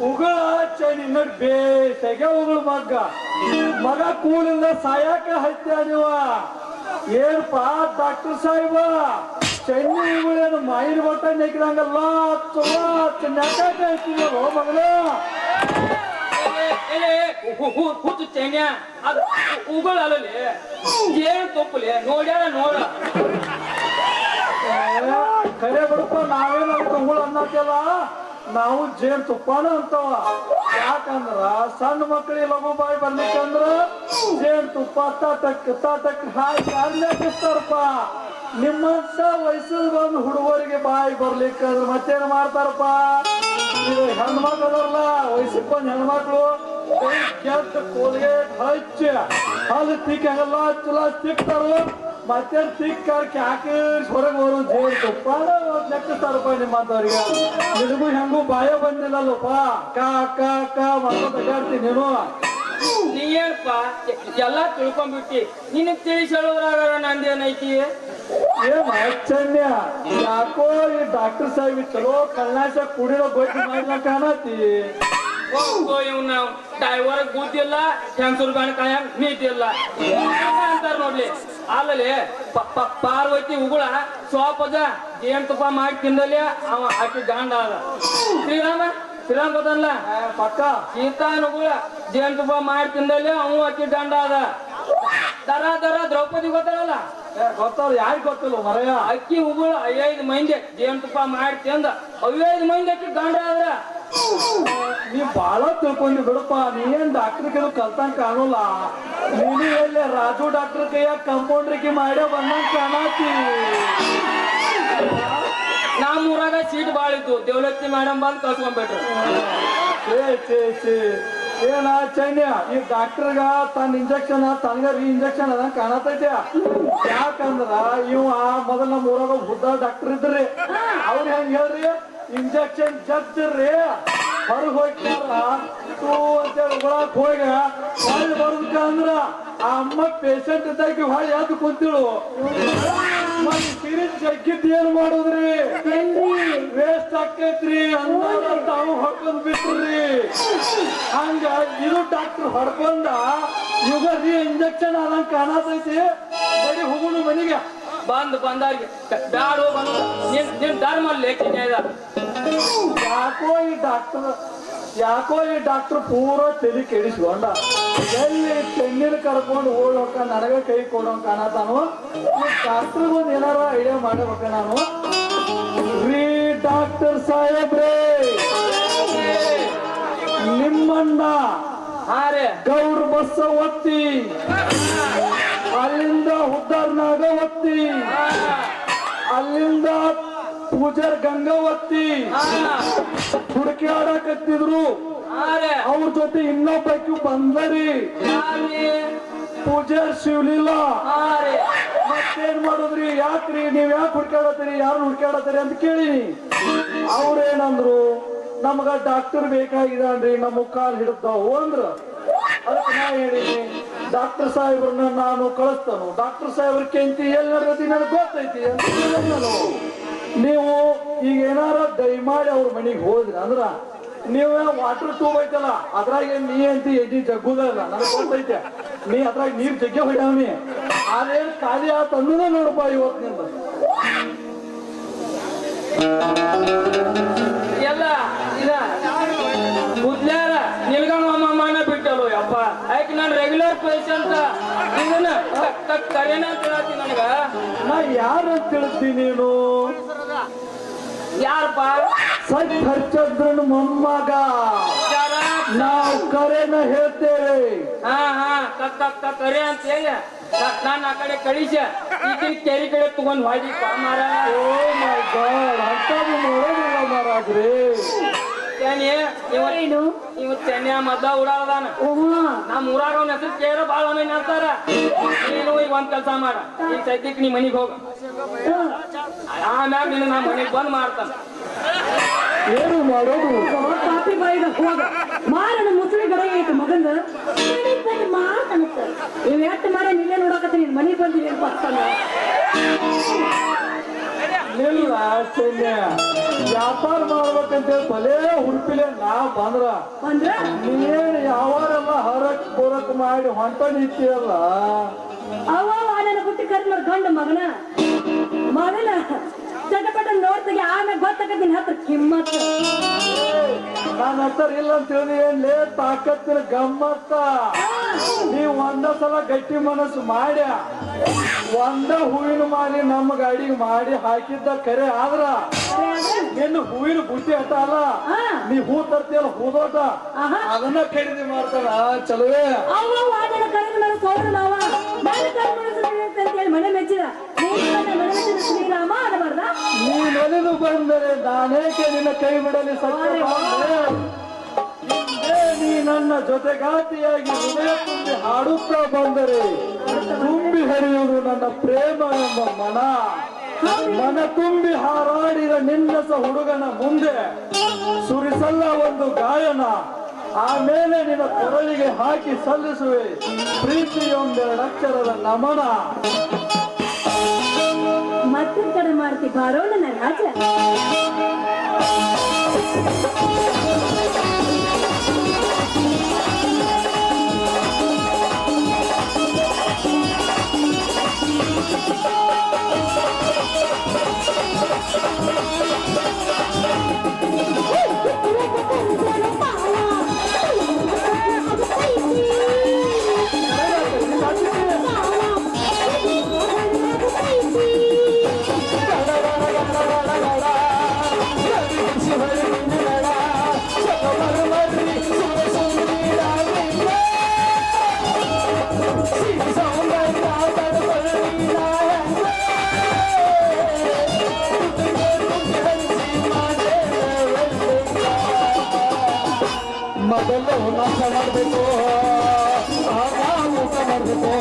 ಉಗಳ ಚೈನಿನ ಬೇಸಗೆ ಉಗಳು ಮಗ ಕೂಲಿಂದ ಸಾಯಕ ಹತ್ಯ ನೀವ ಏನಪ್ಪ ಡಾಕ್ಟರ್ ಸಾಹೇಬ ಚೆನ್ನಿ ಉಗಳೇನು ಮಾಯಿನ ಬಟ್ಟ ನೆಕ್ಕಿದಂಗಲ್ಲ ಚೆನ್ನಾಗೋ ಮಗಳು ಹುಚ್ಚು ಚೈನ್ಯ ಅದು ಉಗುಳ ಅಲ್ಲಲ್ಲಿ ಏನ್ ತಪ್ಪಲಿ ನೋಡ್ಯಾರ ನೋಡ ಕರೆ ಬಿಡಪ್ಪ ನಾವೇನು ಉಗುಳು ಅನ್ನತ್ತಲ್ಲ ನಾವು ಜೇನ್ ತುಪ್ಪನ ಅಂತವ ಯಾಕಂದ್ರ ಸಣ್ಣ ಮಕ್ಕಳಿಗೆ ಲಘು ಬಾಯಿ ಬರ್ಲಿಕ್ಕಂದ್ರ ಜೇನ್ ತುಪ್ಪ ತಾಟಕ್ ಹಾಕಿ ಅರ್ಲಿಕ್ಕಿಸ್ತಾರಪ್ಪ ನಿಮ್ಮಂತ ವಯಸ್ಸಿಗೆ ಬಂದು ಹುಡುಗರಿಗೆ ಬಾಯಿ ಬರ್ಲಿಕ್ಕಂದ್ರ ಮತ್ತೇನ್ ಮಾಡ್ತಾರಪ್ಪ ಇದು ಹೆಣ್ಮಕ್ಳಲ್ಲ ವಯಸ್ಸಿಗೆ ಬಂದ್ ಹೆಣ್ಮಕ್ಳು ಕೆಟ್ಟ ಕೋಲ್ಗೇಟ್ ಹಚ್ಚಿ ಅಲ್ಲಿ ತಿಕ್ಕಲ್ಲ ಚಲೋ ತಿಕ್ತಾರ ಮತ್ತೆ ತಿಕ್ಕಿ ಹಾಕಿ ಹೊರಗೆ ಬರೋ ಜೇನ್ ತುಪ್ಪ ನೆಕ್ಕಿಸ್ತಾರಪ್ಪ ನಿಮ್ಮಂತವ್ರಿಗೆ ನಿನಗೂ ಹೆಂಗೂ ಬಾಯ ಬಂದಿಲ್ಲಲ್ಲಪ್ಪ ಕಾ ಮಾಡ್ಕೊಂಡು ಅಡ್ಡಾಡ್ತೀನಿ ನೀನು ನೀ ಏನಪ್ಪ ಎಲ್ಲಾ ತಿಳ್ಕೊಂಡ್ಬಿಟ್ಟಿ ನಿನಗ್ ತಿಳಿಸಿ ಹೇಳೋದ್ರಾಗ ನಂದೇನೈತಿ ಏನ್ ಚನ್ಯ ಯಾಕೋ ಈ ಡಾಕ್ಟರ್ ಸಾಹೇಬ್ ಚಲೋ ಕಲ್ನಾಶ ಕುಡಿರೋ ಗೊತ್ತಿ ಮಾಡ್ಲಕ್ಕ ಕಾಣತಿ ಇವ್ನ ಡ್ರೈವರ್ ಬುದ್ಧಿಲ್ಲ ಹೆಂಗಸರು ಕಾಯ ನೀತಿಲ್ಲ ಅಂತಾರ ನೋಡ್ಲಿ ಅಲ್ಲಲ್ಲಿ ಪಾರ್ವತಿ ಉಗುಳ ಸೋಪದ ಜೇನ್ ತುಪ್ಪ ಮಾಡಿ ತಿಂದಲ್ಲಿ ಅವ ಆಕಿ ಗಂಡ ಅದ ಶ್ರೀರಾಮ್ ಗೊತ್ತಲ್ಲ ಪಕ್ಕ ಸೀತಾನ್ ಉಗುಳ ಜೇನ್ ತುಪ್ಪ ಮಾಡಿ ತಿಂದಲ್ಲಿ ಅವ ಆಕಿ ಗಂಡ ಅದ ದರ ದ್ರೌಪದಿ ಗೊತ್ತಲ್ಲ ಗೊತ್ತಲ್ಲ ಯಾರಿಗೆ ಗೊತ್ತಿಲ್ಲ ಮರಯ್ಯ ಅಕ್ಕಿ ಉಗುಳ 5 ಮಂದಿ ಜೇನ್ ತುಪ್ಪ ಮಾಡಿ ತಿಂದ 5 ಮಂದಿ ಅಕ್ಕಿ ಗಂಡ ಆದ್ರ ನೀ ಬಾಳ ತಿಳ್ಕೊಂಡಿ ಬಿಡಪ್ಪ ನೀ ಏನ್ ಡಾಕ್ಟರ್ ಕೈ ಕಲ್ತಂಗ್ ಕಾಣಲ್ಲ ನೀನು ಎಲ್ಲಿ ರಾಜು ಡಾಕ್ಟರ್ ಕೈಯಾಗ ಕಂಪೌಂಡ್ರಿಗೆ ಮಾಡ್ಯ ಬಂದಂಗ ಕಾಣತಿ ನಮ್ಮೂರಾಗ ಸೀಟ್ ಬಾಳ ಇದ್ದು ದೇವಲಕ್ಷ್ಮಿ ಮೇಡಮ್ ಬಂದ್ ಕಳ್ಸ್ಕೊಂಡ್ಬಿಟ್ರು ಏನ ಚೈನ್ಯ ಈ ಡಾಕ್ಟರ್ಗ ತನ್ನ ಇಂಜೆಕ್ಷನ್ ತನಗ ಇಂಜೆಕ್ಷನ್ ಅದಂಗ ಕಾಣತೈತೆ ಯಾಕಂದ್ರ ಇವ ಮೊದಲ ನಮ್ಮ ಊರಾಗ ಬುದ್ಧ ಡಾಕ್ಟರ್ ಇದ್ರಿ ಅವ್ರ ಹೆಂಗ್ ಹೇಳ್ರಿ ಇಂಜೆಕ್ಷನ್ ಜಗ್ದಿರ್ರಿ ಹೊರಗೆ ಹೋಗ್ತಾರ ತೂ ಅಂತೇಳಿ ಒಳಕ್ ಹೋಗ ಹೊಳ್ಳಿ ಬರೋದಕ್ಕಂದ್ರ ಆ ಅಮ್ಮ ಪೇಷಂಟ್ ಇದ್ದಾಗಿ ಹೊಳ್ಳಿ ಎದ್ದು ಕುಂತಿಳು ಮತ್ತೆ ಸಿರಿಜ್ ಜಗ್ಗಿದ್ ಏನ್ ಮಾಡುದ್ರಿ ವೇಸ್ಟ್ ಆಕೈತ್ರಿ ಅಂತ ತಾವು ಹೊಡ್ಕೊಂಡ್ ಬಿಟ್ರಿ ಹಂಗ ಇದು ಡಾಕ್ಟರ್ ಹೊಡ್ಕೊಂಡ ಇವಾಗ ಇಂಜೆಕ್ಷನ್ ಆದಂಗ ಕಾಣತೈತಿ ಬರೀ ಹೋಗುನು ಮನೆಗೆ ಬಂದಾರಿಗೆ ಬ್ಯಾಡ ನಿನ್ ಧರ್ಮ ಲೇಖಿನ ಯಾಕೋ ಈ ಡಾಕ್ಟರ್ ಪೂರ ತಲೆ ಕೆಡಿಸ್ಕೊಂಡ ಎಲ್ಲಿ ತೆನ್ನಿನ ಕರ್ಕೊಂಡು ಓಡೋಕ ನನಗ ಕೈ ಕೊಡೋ ಕಾಣತಾನು ಈ ಡಾಕ್ಟರ್ಗೊಂದು ಏನಾರ ಐಡಿಯಾ ಮಾಡಬೇಕ ನಾನು ರೀ ಡಾಕ್ಟರ್ ಸಾಹೇಬ್ರೇ, ನಿಮ್ಮನ್ನ ಗೌರ್ ಬಸ್ಸ ಒತ್ತಿ ಅಲ್ಲಿಂದ ಹುದ್ದಾರ್ನಾಗ ಒತ್ತಿ ಅಲ್ಲಿಂದ ಪೂಜಾರ್ ಗಂಗಾವತಿ ಹುಡುಕಾಡಕತ್ತಿದ್ರು. ಅವ್ರ ಜೊತೆ ಇನ್ನೊಬ್ಬಾಕಿ ಬಂದರಿ, ಪೂಜಾರ್ ಶಿವಲಿಲ್ಲ. ಮತ್ತೇನ್ ಮಾಡುದ್ರಿ? ಯಾಕ್ರಿ ನೀವ್ ಯಾಕೆ ಹುಡ್ಕಾಡತ್ತೀರಿ, ಯಾರು ಹುಡ್ಕಾಡತ್ತೀರಿ ಅಂತ ಕೇಳಿನಿ. ಅವ್ರೇನಂದ್ರು, ನಮಗ ಡಾಕ್ಟರ್ ಬೇಕಾಗಿದಾನ್ರಿ, ನಮ್ಮ ಕಾಲ್ ಹಿಡಿದಾವು ಅಂದ್ರ. ಅದಕ್ಕೆ ನಾ ಹೇಳಿನಿ, ಡಾಕ್ಟರ್ ಸಾಹೇಬ್ರನ್ನ ನಾನು ಕಳಿಸ್ತಾನು. ಡಾಕ್ಟರ್ ಸಾಹೇಬ್ರ ಕೆಂತಿ ಎಲ್ಲಿ ನಡೆದೈತಿ ನನಗೆ ಗೊತ್ತೈತಿ ಅಂತ ಹೇಳಿದೆ ನಾನು. ನೀವು ಈಗ ಏನಾರ ದಯಮಾಡಿ ಅವ್ರ ಮನೆಗೆ ಹೋದ್ರಿ ಅಂದ್ರ, ನೀವು ವಾಟರ್ ಟ್ಯೂಬ್ ಐತಲ್ಲ ಅದ್ರಾಗ ನೀ ಅಂತ ಎಣ್ಣಿ ಜಗ್ಗುದಲ್ಲ ನನಗೆ ಗೊತ್ತೈತೆ. ನೀ ಅದ್ರಾಗ ನೀರ್ ಜಗ್ಗೆ ಹೊಡ್ಯಾವನಿ, ಅದೇನ್ ಖಾಲಿ ಆತ ಅನ್ನೋದ ನೋಡಪ್ಪ ಇವತ್ತಿನಿಂದ. ಎಲ್ಲ ಇದ ಮುದ್ಲ್ಯಾರ ನಿಲ್ಗಣ ಬಿಟ್ಟಲು ಯಪ್ಪ. ಯಾಕೆ ನಾನು ರೆಗ್ಯುಲರ್ ಪೇಷಂಟ್ ಇದನ್ನ ಕರೆನ ಅಂತ ಹೇಳ್ತೀನಿ. ನನಗ ನಾ ಯಾರಂತ ತಿಳಿಸ್ತೀನಿ ನೀನು? ಯಾರಪ್ಪ? ಹರಿಚಂದ್ರನ್ ಮೊಮ್ಮಗ. ನಾವು ಕರೆನ ಹೇಳ್ತೇವೆ. ಕರೆ ಅಂತ ಹೇಳಿ ನಾನು ಆ ಕಡೆ ಕಳಿಸ ಈಗಿನ ಕೆರಿ ಕಡೆ ತಗೊಂಡ್ ಹೋಗಿ ಮಾರ. ಓ ಮೈ ಗಾಡ್, ಅಂತದು ನೋಡೋದಿಲ್ಲ ಮಹಾರಾಜ್ರಿ. ಇವತ್ತು ಚೆನ್ನೆ ಮದ್ದ ಉಡಾಳದಾನ. ನಮ್ಮ ಊರಾಗ ಅವ್ನ ಹೆಸರು ಕೇಳ ಬಾಳ ಅವನ ಅಂತಾರ. ನೀನು ಈಗ ಒಂದ್ ಕೆಲಸ ಮಾಡ, ಈಗ ಸದ್ಯಕ್ಕೆ ನೀ ಮನಿಗ್ ಹೋಗ, ಆಮ್ಯಾಗ ನೀನು ನಾ ಮನಿಗ್ ಬಂದ್ ಮಾಡ್ತಾನ. ಏನು ಮಾಡೋದು? ಕಾಪಿ ಬಾಯಿದ ಹೋಗ ಮಾರನ ಮುಸುಳಿ ಗಡ ಐತಿ ಮಗಂದ ಮಾಡ್ತಾನತ್ತ. ನೀವ್ ಎಟ್ಟು ಮಾರ ನಿನ್ನೆ ನೋಡಕತ್ತೀನಿ, ಮನಿಗ್ ಬಂದಿನಿ ಪಕ್ಕನ ಇಲ್ಲ ಶಲ್ಯ ವ್ಯಾಪಾರ ಮಾಡ್ಬೇಕಂತೇಳಿ ಭಲೇ ಹುಡುಪಿಲೆ ನಾ ಬಂದ್ರ ನೀನ್ ಯಾವಾರೆಲ್ಲ ಹರಕ್ ಪೂರಕ್ ಮಾಡಿ ಹೊಂಟ ನಿಂತಿಯಲ್ಲ. ಅವ ನನ್ನ ಬುಟ್ಟಿ ಕರ್ನ ಗಂಡ ಮಗನ ಮಗನ ಚಟಪಟ ನೋಡ್ತಾಗೆ ಆಮೇಲೆ ಗೊತ್ತಾಗತ್ತೀನಿ ಹತ್ರ ಕಿಮ್ಮತ್ತ. ನನ್ನ ಹತ್ರ ಇಲ್ಲ ಅಂತ ಹೇಳಿ ಏನ್ಲೇ ತಾಕತ್ತಿನ ಗಮ್ಮತ್ತ. ನೀವ್ ಒಂದ ಸಲ ಗಟ್ಟಿ ಮನಸ್ಸು ಮಾಡ್ಯ ಒಂದ ಹೂವಿನ ಮಾಲಿ ನಮ್ಮ ಗಾಡಿಗೆ ಮಾಡಿ ಹಾಕಿದ್ದ ಕರೆ ಆದ್ರ ನಿನ್ನ ಹೂವಿನ ಬುಟ್ಟಿ ಹಟ್ಟ ಅಲ್ಲ, ನೀ ಹೂ ತರ್ತೀಯಲ್ಲ ಹೂದೋಟ ಅದನ್ನ ಖರೀದಿ ಮಾಡ್ತಾರ. ಚಲೋವೇ ಮನೆ ಮೆಚ್ಚಿದ ಶ್ರೀರಾಮ ಅನ್ನಬಾರ್ದ. ನೀನ್ ಒಲಿದು ಬಂದರೆ ನಾನೇಕೆ ನಿನ್ನ ಕೈ ಬಿಡಲಿ ಸತ್ಯ. ನೀ ನನ್ನ ಜೊತೆಗಾತಿಯಾಗಿ ಹೃದಯ ತುಂಬಿ ಹಾಡುತ್ತಾ ಬಂದರೆ ತುಂಬಿ ಹರಿಯುವುದು ನನ್ನ ಪ್ರೇಮ ಎಂಬ ಮನ ತುಂಬಿ ಹಾರಾಡಿದ ನಿನ್ನಸ ಹುಡುಗನ ಮುಂದೆ ಸುರಿಸಲ್ಲ ಒಂದು ಗಾಯನ. ಆಮೇಲೆ ನಿನ್ನ ಕೊರಳಿಗೆ ಹಾಕಿ ಸಲ್ಲಿಸುವೆ ಪ್ರೀತಿಯೊಂದೆರಡಕ್ಷರದ ನಮನ. ಮತ್ತೊಂದು ಕಡೆ ಮಾಡ್ತಿ ಬಾರೋ ನನ್ನ ರಾಜ. ಮೊದಲು ನಾಶ ಮಾಡಬೇಕು, ನಾಶ ಮಾಡಬೇಕು,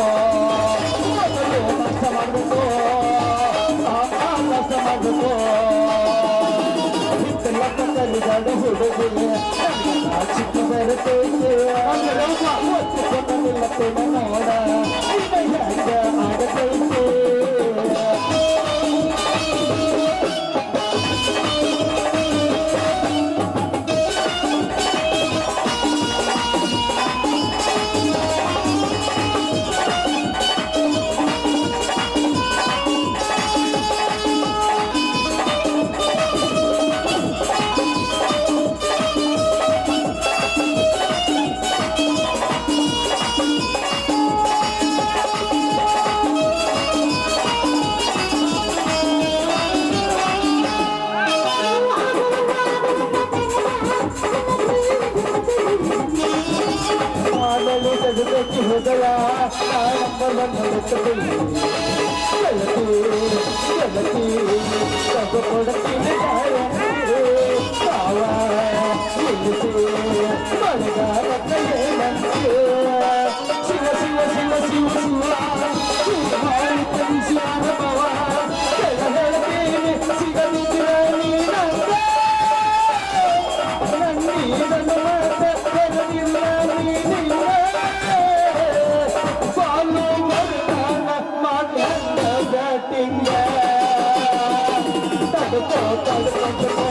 ಮೊದಲು ನಾಶ ಮಾಡಬೇಕು, ನಾಶ ಮಾಡಬೇಕು. ಹಿತ್ತಲ ಕಲಿದಾಡ ಹುಡುಗಿಗೆ ಚಿಕ್ಕ ಬರುತ್ತೈತೆ ನೋಡ ಆಗತೈತೆ. ಹೃದಯ ಕೊಡುತ್ತೀನಿ ಮಳೆಗಾಲ ಶಿವ ಶಿವ ಶಿವ ಶಿವ ಶಿವ ಹೇಳ್ತೀನಿ ಸಿಗದಿದ್ರೆ ನೀನಂದ ನನ್ನೀರಲ್ಲ ನೀನಿಲ್ಲ ಫಾಲೋ ಮಾತಾಡ ಬ್ಯಾಟಿಂಗ ತಡ್ಕೋ ತಡ್ಕೋ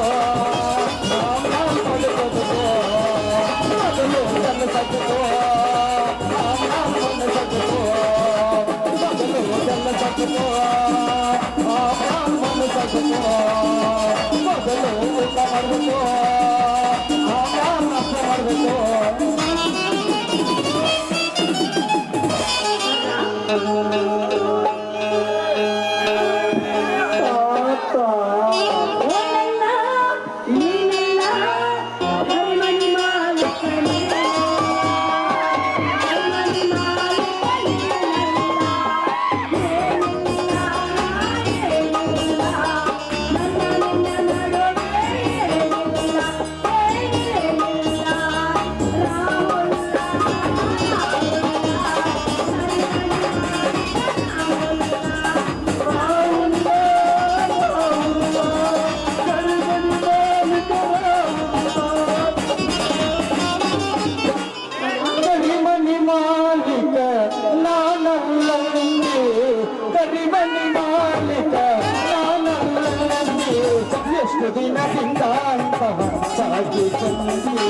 ಎಷ್ಟು ದಿನದಿಂದ ಇಂತಹ ಸಾಗಿ ತಂದಿ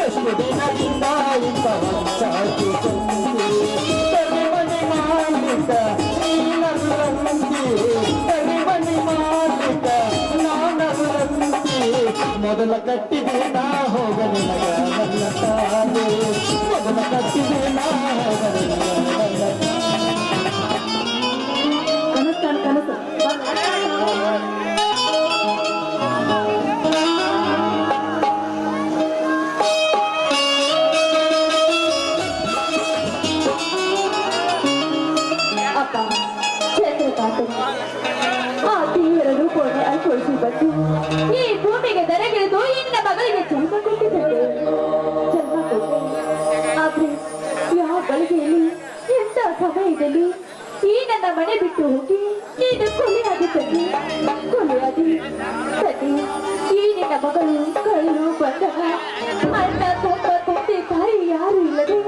ಎಷ್ಟು ದಿನದಿಂದ ಇಂತಹ ಸಾಗಿ ತಂದಿ ತರಿಮನಿ ಮಾಲಿಕ ನೀನಲ್ಲಂದಿ ತರಿಮನಿ ಮಾಲಿಕ ನಾನಲ್ಲಂದಿ ಮೊದಲ ಕಟ್ಟಿದೆ ನಾ ಹೋಗಲಿ ನನ್ನ ತಾನೆ ಮೊದಲ ಕಟ್ಟಿದೆ ನಾ ಹೋಗಲಿ ನನ್ನ ಕನಸು ಆ ದೇವರ ರೂಪವನ್ನು ಅನುಭವಿಸಿ ಬಂದು ಈ ಭೂಮಿಗೆ ದರಗಿಳಿದು ಇನ್ನ ಮಗಳಿಗೆ ಜನ್ಮ ಕೊಟ್ಟಿದ್ದಾರೆ ಆದ್ರೆ ಯಾವ ಗಳಿಗೆಯಲ್ಲಿ ಎಂತ ಸಮಯದಲ್ಲಿ ಈ ನನ್ನ ಮನೆ ಬಿಟ್ಟು ಹೋಗಿ ನೀನು ಕೊಲೆಯಾಗುತ್ತದೆ ಕೊಲೆಯಾಗಿ ಸತಿ ಈ ನಿನ್ನ ಮಗಳು ಕಳ್ಳು ಬಂದಾಗ ಅಣ್ಣ ತಮ್ಮ ತಂದೆ ತಾಯಿ ಯಾರು ಇಲ್ಲದೆ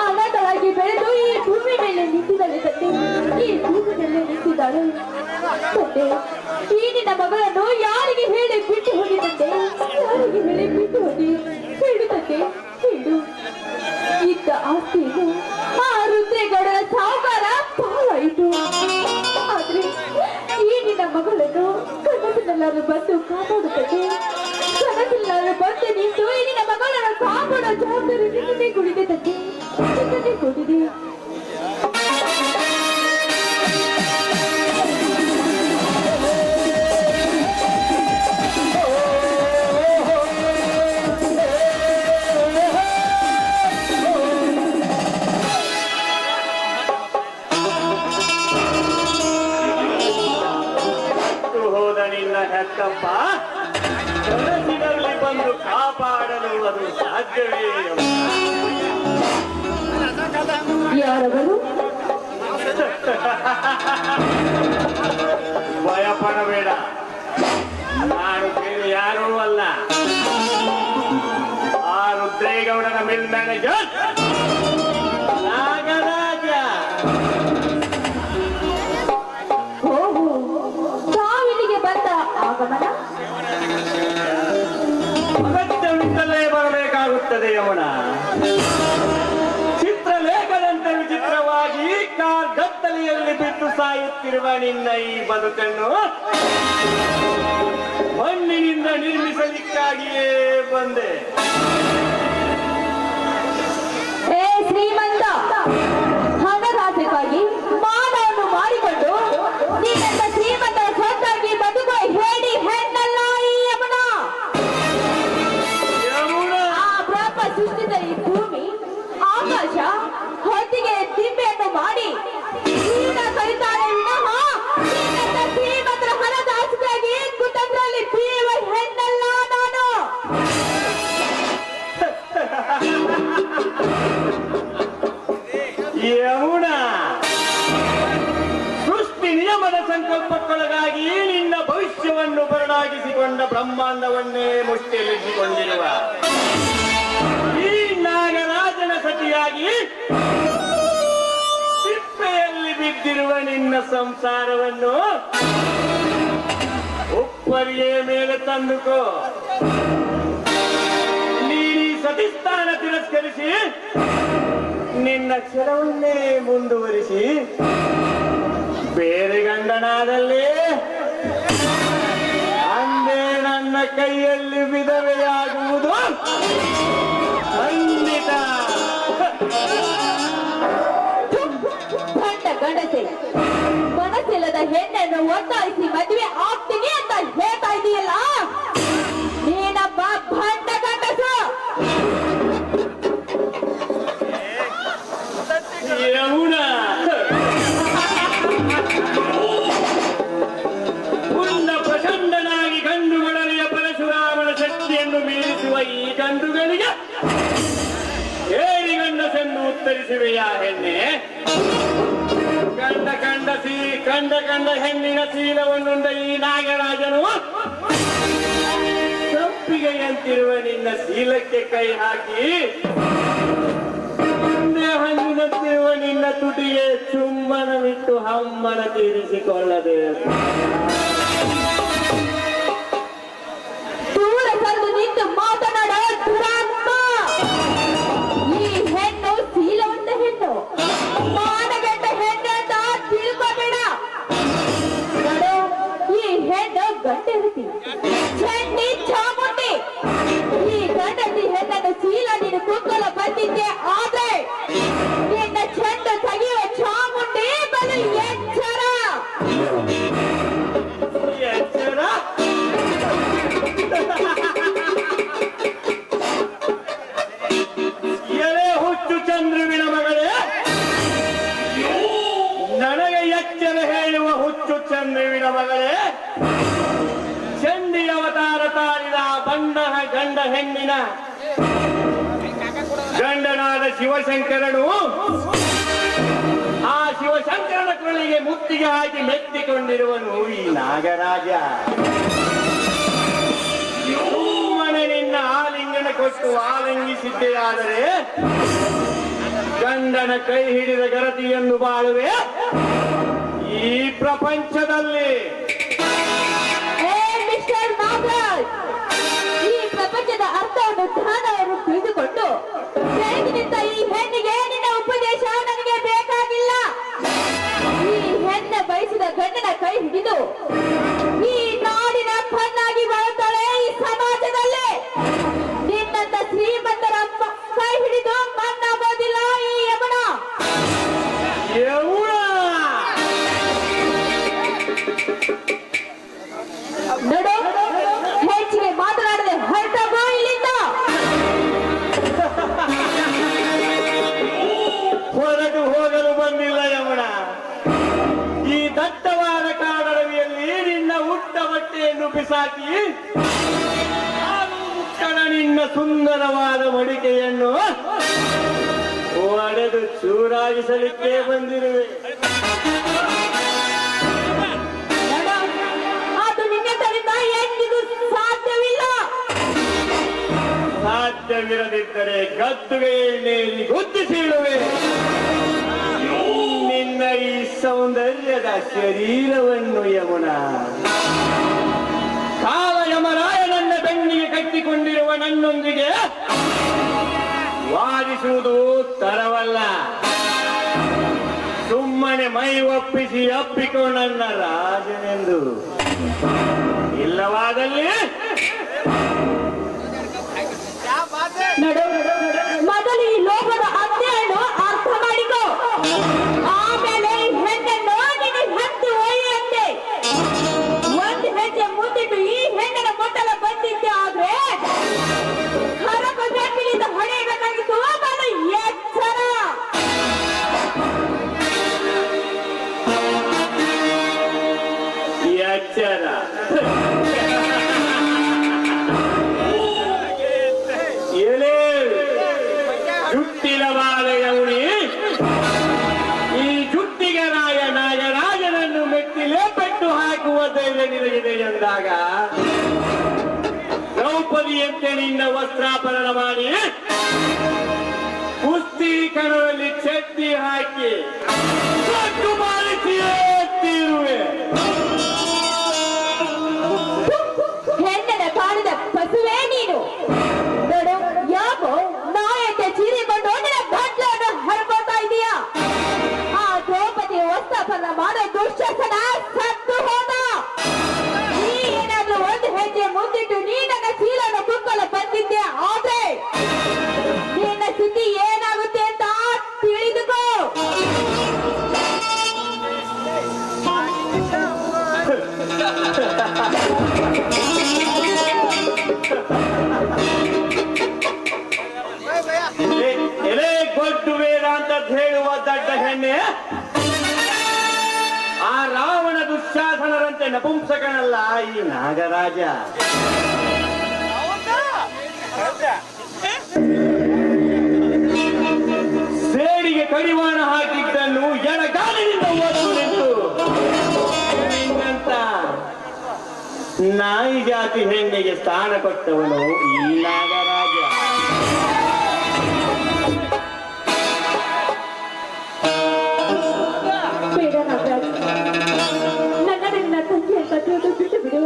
ಅನಾಥಳಾಗಿ ಬೆಳೆದು ಈ ಭೂಮಿ ಮೇಲೆ ನಿಂತಿದ್ದಾಳೆ ತಂದೆ ಈ ಭೂಮಿ ಮೇಲೆ ನಿಂತಿದ್ದಾಳೆ ತಂದೆ ಈ ನಿನ್ನ ಮಗಳನ್ನು ಯಾರಿಗೆ ಹೇಳಿ ಬಿಟ್ಟು ಹೋಗಿ ತಂದೆ ಯಾರಿಗೆ ಹೇಳಿ ಬಿಟ್ಟು ಹೋಗಿ ಹೇಳು ತಂದೆ ಹೇಳು ಇದ್ದ ಆಸ್ತಿಯನ್ನು ಆ ರುದ್ರೇಗೌಡರ ಸಾವುಕಾರ ಪಾವಾಯಿತು ಆದ್ರೆ ಈ ನಿನ್ನ ಮಗಳನ್ನು ಕನಸಿನೆಲ್ಲರೂ ಬಂದು ಕಾಪಾಡುತ್ತದೆ ಕನಸಿನೆಲ್ಲರೂ ಬಂದು ನಿಂತು ಈ ನಿನ್ನ ಮಗಳನ್ನು ಕಾಪಾಡೋ ಜವಾಬ್ದಾರಿ ನಿನ್ನೆ ಕುಡಿದೆ ತಂದೆ ನಿನ್ನೆ ಕೊಟ್ಟಿದೆ ಹೆತ್ತಪ್ಪ ಕನಸಿನಲ್ಲಿ ಬಂದು ಕಾಪಾಡಲು ಅದು ಸಾಧ್ಯವೇ? ಯಾರವರು ಭಯಪಡಬೇಡ, ನಾನು ಬೇರೆ ಯಾರೂ ಅಲ್ಲ, ಆ ರುದ್ರೇಗೌಡನ ಮಿಲ್ ಮ್ಯಾನೇಜರ್ ನಾಗರಾಜ. ಆಗಮನ ಅಗತ್ಯವಿದ್ದಲೇ ಬರಬೇಕಾಗುತ್ತದೆ ಯಮುನ. ಚಿತ್ರಲೇಖದಂತೆ ವಿಚಿತ್ರವಾಗಿ ಕಾರ್ಗತ್ತಲೆಯಲ್ಲಿ ಬಿದ್ದು ಸಾಯುತ್ತಿರುವ ನಿನ್ನ ಈ ಬದುಕನ್ನು ಮಣ್ಣಿನಿಂದ ನಿರ್ಮಿಸಲಿಕ್ಕಾಗಿಯೇ ಬಂದೆ. ಏ ಶ್ರೀಮಂತ, ಹಣದಾಸೆಗಾಗಿ ಮಾನವನ್ನು ಮಾಡಿಕೊಂಡು ನೀನೆಂತ ಶ್ರೀಮಂತ ಸ್ವತ್ತಾಗಿ ಬದುಕುವ ಹೇಳಿ ಹೆಣ್ಣಲ್ಲ ಈ ಯಮುನ. ಆ ಬ್ರಹ್ಮ ಸೃಷ್ಟಿಸಿದ ಈ ಭೂಮಿ, ಆಕಾಶ, ಮಾಡಿ ಈಗ ಕಲಿತಾಳೆ ವಿನಃ ನಿನ್ನಂತ ಶ್ರೀಮಂತರ ಹಣದ ಆಸೆಯಾಗಿ ಕುತಂತ್ರದಲ್ಲಿ ಬೀಳುವ ಹೆಣ್ಣಲ್ಲ ನಾನು. ಯಮುನಾ, ಸೃಷ್ಟಿ ನಿಯಮದ ಸಂಕಲ್ಪಕ್ಕೊಳಗಾಗಿ ನಿನ್ನ ಭವಿಷ್ಯವನ್ನು ಬರಡಾಗಿಸಿಕೊಂಡ ಬ್ರಹ್ಮಾಂಡವನ್ನೇ ಮುಷ್ಟಿಯಲ್ಲಿಸಿಕೊಂಡಿರುವ ಈ ನಾಗರಾಜನ ಸತಿಯಾಗಿ ತಿಪ್ಪೆಯಲ್ಲಿ ಬಿದ್ದಿರುವ ನಿನ್ನ ಸಂಸಾರವನ್ನು ಉಪ್ಪರಿಗೆಯ ಮೇಲೆ ತಂದುಕೋ. ನೀನು ಈ ಸತಿಸ್ಥಾನ ತಿರಸ್ಕರಿಸಿ ನಿನ್ನ ಕ್ಷಣವನ್ನೇ ಮುಂದುವರಿಸಿ ಬೇರೆ ಗಂಡನಾದಲ್ಲಿ ಅಂದೇ ನನ್ನ ಕೈಯಲ್ಲಿ ವಿಧವೆಯಾಗುವುದು ಖಂಡಿತ. ಗಂಡ ಗಂಡಸೆ ಮನಸ್ಸಿಲ್ಲದ ಹೆಣ್ಣನ್ನು ಒತ್ತಾಯಿಸಿ ಮದುವೆ ಆಗ್ತೀನಿ ಅಂತ ಹೇಳ್ತಾ ಇದೀಯಲ್ಲ, ನೀನಪ್ಪ ಭಂಡ ಗಂಡಸು. ಯಮುನಾ, ಪುಣ್ಯ ಪ್ರಚಂಡನಾಗಿ ಗಂಡುಗಳನೆಯ ಪರಶುರಾಮನ ಶಕ್ತಿಯನ್ನು ಮೀರಿಸುವ ಈ ಗಂಡುಗಳಿಗೆ ಹೇಳಿ ಗಂಡಸೆಂದು ಉತ್ತರಿಸುವೆಯಾ ಹೆಣ್ಣೆ? ಕಂಡ ಹೆಣ್ಣಿನ ಶೀಲವನ್ನುಂಡ ಈ ನಾಗರಾಜನು ತಪ್ಪಿಗೆಯಂತಿರುವ ನಿನ್ನ ಶೀಲಕ್ಕೆ ಕೈ ಹಾಕಿ ಹಣ್ಣಿನಂತಿರುವ ನಿನ್ನ ತುಟಿಗೆ ಚುಂಬನವಿಟ್ಟು ಹಮ್ಮನ ತೀರಿಸಿಕೊಳ್ಳದೆ ದೂರ ಸರಿದು ನಿಂತು ಮಾತನಾಡ ದುರಾತ್ಮ. ಈ ಹೆಣ್ಣು ಶೀಲವಂತ ಹೆಣ್ಣು, ಮಾನಗಂಡ ಹೆಣ್ಣು ಅಂತ ತಿಳ್ಕೋಬೇಡ. ನೋಡು, ಈ ಹೆಣ್ಣು ಗಂಡತಿ ಚಂಡಿ ಚಾಮುಂಡಿ. ಈ ಗಂಡತಿ ಹೆಣ್ಣನ್ನು ಶೀಲ ನೀನು ಕುಕ್ಕಲ ಬಂದಿದ್ದೆ ಆದ್ರೆ ನಿನ್ನ ಚೆಂಡು ತೆಗೆಯುವ ಚಾಮುಂಡಿ ಬಲು ಎಚ್ಚರ. ಎಚ್ಚರ? ಎಲೆ ಹುಚ್ಚು ಚಂದ್ರುವಿನ ಮಗಳೇ, ನನಗೆ ಎಚ್ಚರ ಹೇಳುವ ಹುಚ್ಚು ಚಂದ್ರುವಿನ ಮಗಳೇ, ಚಂಡಿ ಅವತಾರ ತಾಳಿದ ಬಂಡಹ ಗಂಡ ಹೆಣ್ಣಿನ ಗಂಡನಾದ ಶಿವಶಂಕರನು ಆ ಶಿವಶಂಕರನ ಕೊರಳಿಗೆ ಮುತ್ತಿಗೆ ಹಾಕಿ ಮೆತ್ತಿಕೊಂಡಿರುವನು ಈ ನಾಗರಾಜ. ಸುಮ್ಮನೆ ನಿನ್ನ ಆಲಿಂಗನ ಕೊಟ್ಟು ಆಲಿಂಗಿಸಿದ್ದೇ ಆದರೆ ಗಂಡನ ಕೈ ಹಿಡಿದ ಗರತಿಯನ್ನು ಬಾಳುವೆ ಈ ಪ್ರಪಂಚದಲ್ಲಿ. ಮಿಸ್ಟರ್ ನಾಗರಾಜ್, ಈ ಪ್ರಪಂಚದ ಅರ್ಥವನ್ನು ಜ್ಞಾನವರು ತಿಳಿದುಕೊಂಡು ಬೆಳಗಿನಿಂದ ಈ ಹೆಣ್ಣಿಗೆ ನಿನ್ನ ಉಪದೇಶ ನನಗೆ ಬೇಕಾಗಿಲ್ಲ. ಈ ಹೆಣ್ಣ ಬಯಸಿದ ಗಂಡನ ಕೈ ಹಿಡಿದು ಈ ನಾಡಿನ ಪನ್ನಾಗಿ ಬಾಳುತ್ತಾಳೆ ಈ ಸಮಾಜದಲ್ಲಿ. ನಿನ್ನಂತ ಶ್ರೀಮಂತರ ಕೈ ಹಿಡಿದು ಮಣ್ಣಾಗೋದಿಲ್ಲ ಈ ಯಮುನಾ. ನೋಡು, ಹೆಚ್ಚಿಗೆ ಮಾತನಾಡದೆ ಹೊರಟೋಗೋ ಇಲ್ಲಿಂದ. ಹೊರಟು ಹೋಗಲು ಬಂದಿಲ್ಲ ಯಮುನ. ಈ ದಟ್ಟವಾದ ಕಾಡರವಿಯಲ್ಲಿ ನಿನ್ನ ಹುಟ್ಟ ಬಟ್ಟೆಯನ್ನು ಬಿಸಾಕಿ ಮುಕ್ಕಣ ನಿನ್ನ ಸುಂದರವಾದ ಮಡಿಕೆಯನ್ನು ಒಡೆದು ಚೂರಾಗಿಸಲಿಕ್ಕೆ ಬಂದಿರುವೆ. ಅದು ನಿನ್ನೆದರಿಂದ ಎಂದಿಗೂ ಸಾಧ್ಯವಿಲ್ಲ. ಸಾಧ್ಯವಿರದಿದ್ದರೆ ಗದ್ದುಗೆಯಲ್ಲಿ ಗುದ್ದಿಸಿಳುವೆ ನಿನ್ನ ಈ ಸೌಂದರ್ಯದ ಶರೀರವನ್ನು ಯಮುನಾ. ಕಾಲ ಯಮರಾಯನನ್ನ ಬೆನ್ನಿಗೆ ಕಟ್ಟಿಕೊಂಡಿರುವ ನನ್ನೊಂದಿಗೆ ವಾದಿಸುವುದು ತರವಲ್ಲ. ಸುಮ್ಮನೆ ಮೈ ಒಪ್ಪಿಸಿ ಅಪ್ಪಿಕೊಂಡನ್ನ ರಾಜನೆಂದು. ಇಲ್ಲವಾದಲ್ಲಿ ನೋಡು, ಮೊದಲು ಈ ಲೋಕದ ಅಧ್ಯಯನ ಅರ್ಥ ಮಾಡಿಕೋ, ಆಮೇಲೆ ಈ ಹೆಣ್ಣನ್ನು ನಿನಗೆ ಹತ್ತು ಒಯ್ಯುವಂತೆ. ಒಂದು ಹೆಜ್ಜೆ ಮುಂದಿಟ್ಟು ಈ ಹೆಣ್ಣಿನ ಮೊಟ್ಟಲ ಬಂದಿದ್ದೆ ಆದ್ರೆ ಹರಪ ಬೆಕ್ಕಿನಿಂದ ಹೊಡೆಯಬೇಕಾಗಿತ್ತು. ಬಲು ಎಚ್ಚರ. ಜುಟ್ಟಿನ ಬಾಲೆಯವನಿ ಈ ಜುಟ್ಟಿಗೆ ನಾಗರಾಜನನ್ನು ಮೆಟ್ಟಿಲೇ ಪೆಟ್ಟು ಹಾಕುವ ಧೈರ್ಯ ನಿನಗಿದೆ ಎಂದಾಗ ದ್ರೌಪದಿಯಂತೆ ನಿನ್ನ ವಸ್ತ್ರಾಪರಣ ಮಾಡಿ ಕುಸ್ತಿ ಕಣದಲ್ಲಿ ಚಟ್ಟಿ ಹಾಕಿ ಕಟ್ಟು ಮಾಡಿಸಿಯೇ ತೀರುವೆ. ಹೆಣ್ಣನ ಕಾಲದ ಪಸುವೇ ನೀನು ನೋಡು, ಯಾಕೋ ನಾಯಕ್ಕೆ ಚೀರಿಕೊಂಡು ನಿನ್ನ ಗಂಟಲನ್ನು ಹರ್ಕೊಳ್ತಾ ಇದೀಯಾ? ಆ ದ್ರೌಪದಿ ವಸ್ತಾಪನ ಮಾಡೋ ದುಶ್ಶಾಸನ ಸತ್ತು ಹೋದ. ನೀ ಏನಾದ್ರೂ ಒಂದು ಹೆಜ್ಜೆ ಮುಂದಿಟ್ಟು ನೀ ನನ್ನ ಚೀಲನ್ನು ಕುಕ್ಕಲು ಬಂದಿದ್ದೆ ಆದ್ರೆ ನಿನ್ನ ಸ್ಥಿತಿ ಏನಾಗುತ್ತೆ ಅಂತ ತಿಳಿದುಕೋ. ಎಲೆ ಗೊಡ್ಡು ವೇದಾಂತ ಹೇಳುವ ದಡ್ಡ ಹೆಣ್ಣೆ, ಆ ರಾವಣ ದುಶ್ಯಾಸನರಂತೆ ನಪುಂಸಕನಲ್ಲ ಈ ನಾಗರಾಜ. ಸೇಡಿಗೆ ಕಡಿವಾಣ ಹಾಕಿದ್ದನ್ನು ಎಡಗಾಲಿನಿಂದ ಒದ್ದು ನಿಂತು ನಿನ್ನಂತ ನಾಯಿ ಜಾತಿ ಹೆಣ್ಣಿಗೆ ಸ್ಥಾನ ಕೊಟ್ಟವನು ಈ ನಾಗರಾಜ. ಬೇಡ ನಾಗರಾಜ್, ನನ್ನ ನಿನ್ನ ತಂಗಿ ಅಂತ ತಿಳಿದು ಬಿಟ್ಟು ಬಿಡು.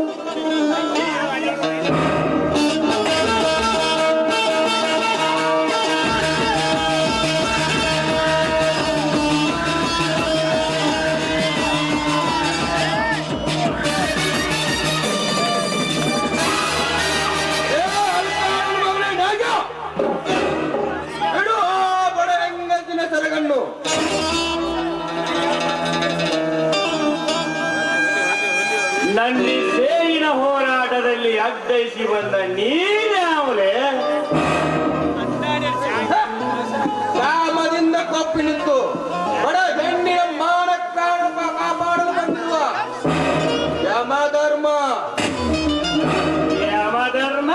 ಸರಗನ್ನು ನಲ್ಲಿ ಸೇರಿನ ಹೋರಾಟದಲ್ಲಿ ಅಗ್ಗೈಸಿ ಬಂದ ನೀನ್ಯಾವಲೇ? ಕಾಮದಿಂದ ಕಪ್ಪಿ ನಿಂತು ಬಡ ಹೆಣ್ಣಿನ ಮಾನ ಕಾಪಾಡಲು ಬಂದಿರುವ ಯಮಧರ್ಮ. ಯಮಧರ್ಮ?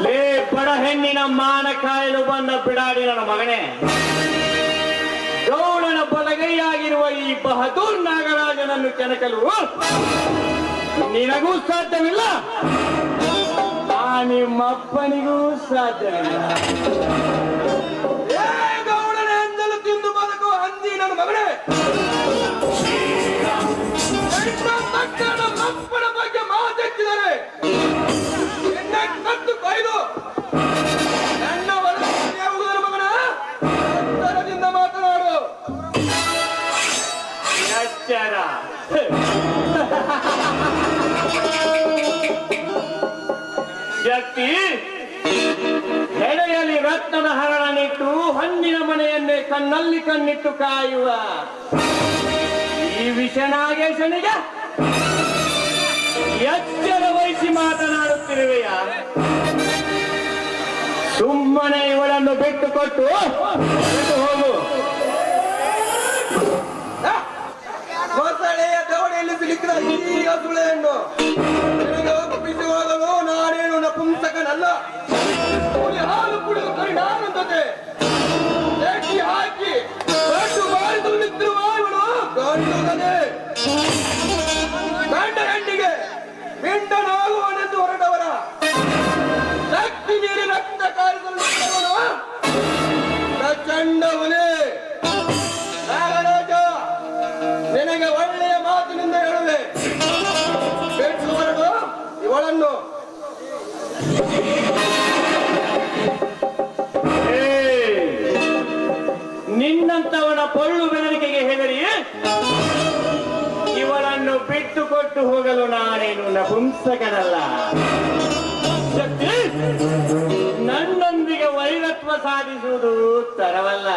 ಲೇ ಬಡ ಹೆಣ್ಣಿನ ಮಾನ ಕಾಯಲು ಬಂದ ಬಿಡಾಡಿ ನನ್ನ ಮಗನೇ, ಗೌಡನ ಬಲಗೈಯಾಗಿರುವ ಈ ಬಹದ್ದೂರ್ ನಾಗರಾಜನನ್ನು ಕೆಣಕಲು ನಿನಗೂ ಸಾಧ್ಯವಿಲ್ಲ, ನಿಮ್ಮಪ್ಪನಿಗೂ ಸಾಧ್ಯವಿಲ್ಲ. ಗೌಡನ ಎಂದಲು ತಿಂದು ಬದುಕುವ ಹಂದಿ ನನ್ನ ಮಗನೇ, ಅಪ್ಪನ ಬಗ್ಗೆ ಮಾತೆತ್ತಿದರೆ ಕತ್ತು ಕೊಯ್ದು ನನ್ನ ಹೊರಗುವುದರ ಮಗನ ಅಂತರದಿಂದ ಮಾತನಾಡು. ಎಚ್ಚರ. ಶಕ್ತಿ ಹೆಡೆಯಲ್ಲಿ ರತ್ನದ ಹರಳನಿಟ್ಟು ಹಣ್ಣಿನ ಮನೆಯನ್ನೇ ಕಣ್ಣಲ್ಲಿ ಕಣ್ಣಿಟ್ಟು ಕಾಯುವ ಈ ವಿಷನಾಗೇಶನಿಗೆ ಎಚ್ಚರ ವಹಿಸಿ ಮಾತನಾಡುತ್ತಿರುವೆಯ? ಸುಮ್ಮನೆ ಇವಳನ್ನು ಬಿಟ್ಟುಕೊಟ್ಟು ಹೋಗು. ಮೊಸಳೆಯ ದವಡೆಯಲ್ಲಿ ಸಿಲುಕಿದ ಈ ಸುಳೆಯನ್ನು ನಿನಗೆ ಒಪ್ಪಿಸಿ ಹೋಗಲು ನಾನೇನು ನಪುಂಸಕನಲ್ಲ. ಹಾಲು ಕುಡಿದು ಪರಿಣಾಮಂತೆ ಎಟ್ಟಿ ಹಾಕಿ ಗಂಡು ಬಾರಿಸಲು ನಿಂತಿರುವ ಇವಳು ಗಂಡುಗನೆ. ಗಂಡ ಹೆಣ್ಣಿಗೆ ಪಿಂಡನಾಗುವನೆಂದು ಹೊರಟವರ ಶಕ್ತಿ ಮೀರಿ ರಕ್ತ ಕಾರಿಸಲು ನಿಂತವನು ಪ್ರಚಂಡವನೇ. ನಾಗರಾಜ, ನಿನಗೆ ಒಳ್ಳೆಯ ಮಾತಿನಿಂದ ಹೇಳುವೆ, ಬಿಟ್ಟು ಹೊರಡು ಇವಳನ್ನು. ನಿನ್ನಂತವನ ಪೊಳ್ಳು ಬೆದರಿಕೆಗೆ ಹೆದರಿ ಇವಳನ್ನು ಬಿಟ್ಟುಕೊಟ್ಟು ಹೋಗಲು ನಾನೇನು ನಪುಂಸಕನಲ್ಲ. ಶಕ್ತಿ, ನನ್ನೊಂದಿಗೆ ವೈರತ್ವ ಸಾಧಿಸುವುದು ತರವಲ್ಲ.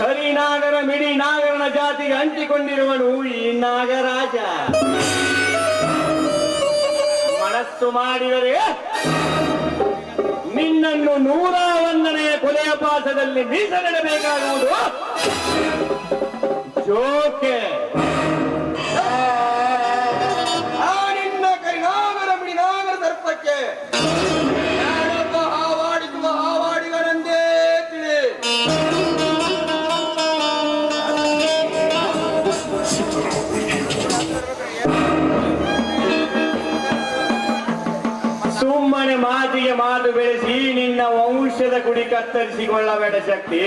ಕರಿನಾಗರ ಮಿಡಿ ನಾಗರನ ಜಾತಿಗೆ ಅಂಟಿಕೊಂಡಿರುವನು ಈ ನಾಗರಾಜ. ಮನಸ್ಸು ಮಾಡಿದರೆ ನಿನ್ನನ್ನು 101ನೇ ಕೊಲೆಯ ಪಾಸದಲ್ಲಿ ಮೀಸಲಿಡಬೇಕಾಗುವುದು ಜೋಕೆ. ಆ ನಿನ್ನ ಕರಿನಾಗರ ಮಿಡಿ ಸುಮ್ಮನೆ ಮಾತಿಗೆ ಮಾತು ಬೆಳೆಸಿ ನಿನ್ನ ವಂಶದ ಕುಡಿ ಕತ್ತರಿಸಿಕೊಳ್ಳಬೇಡ ಶಕ್ತಿ.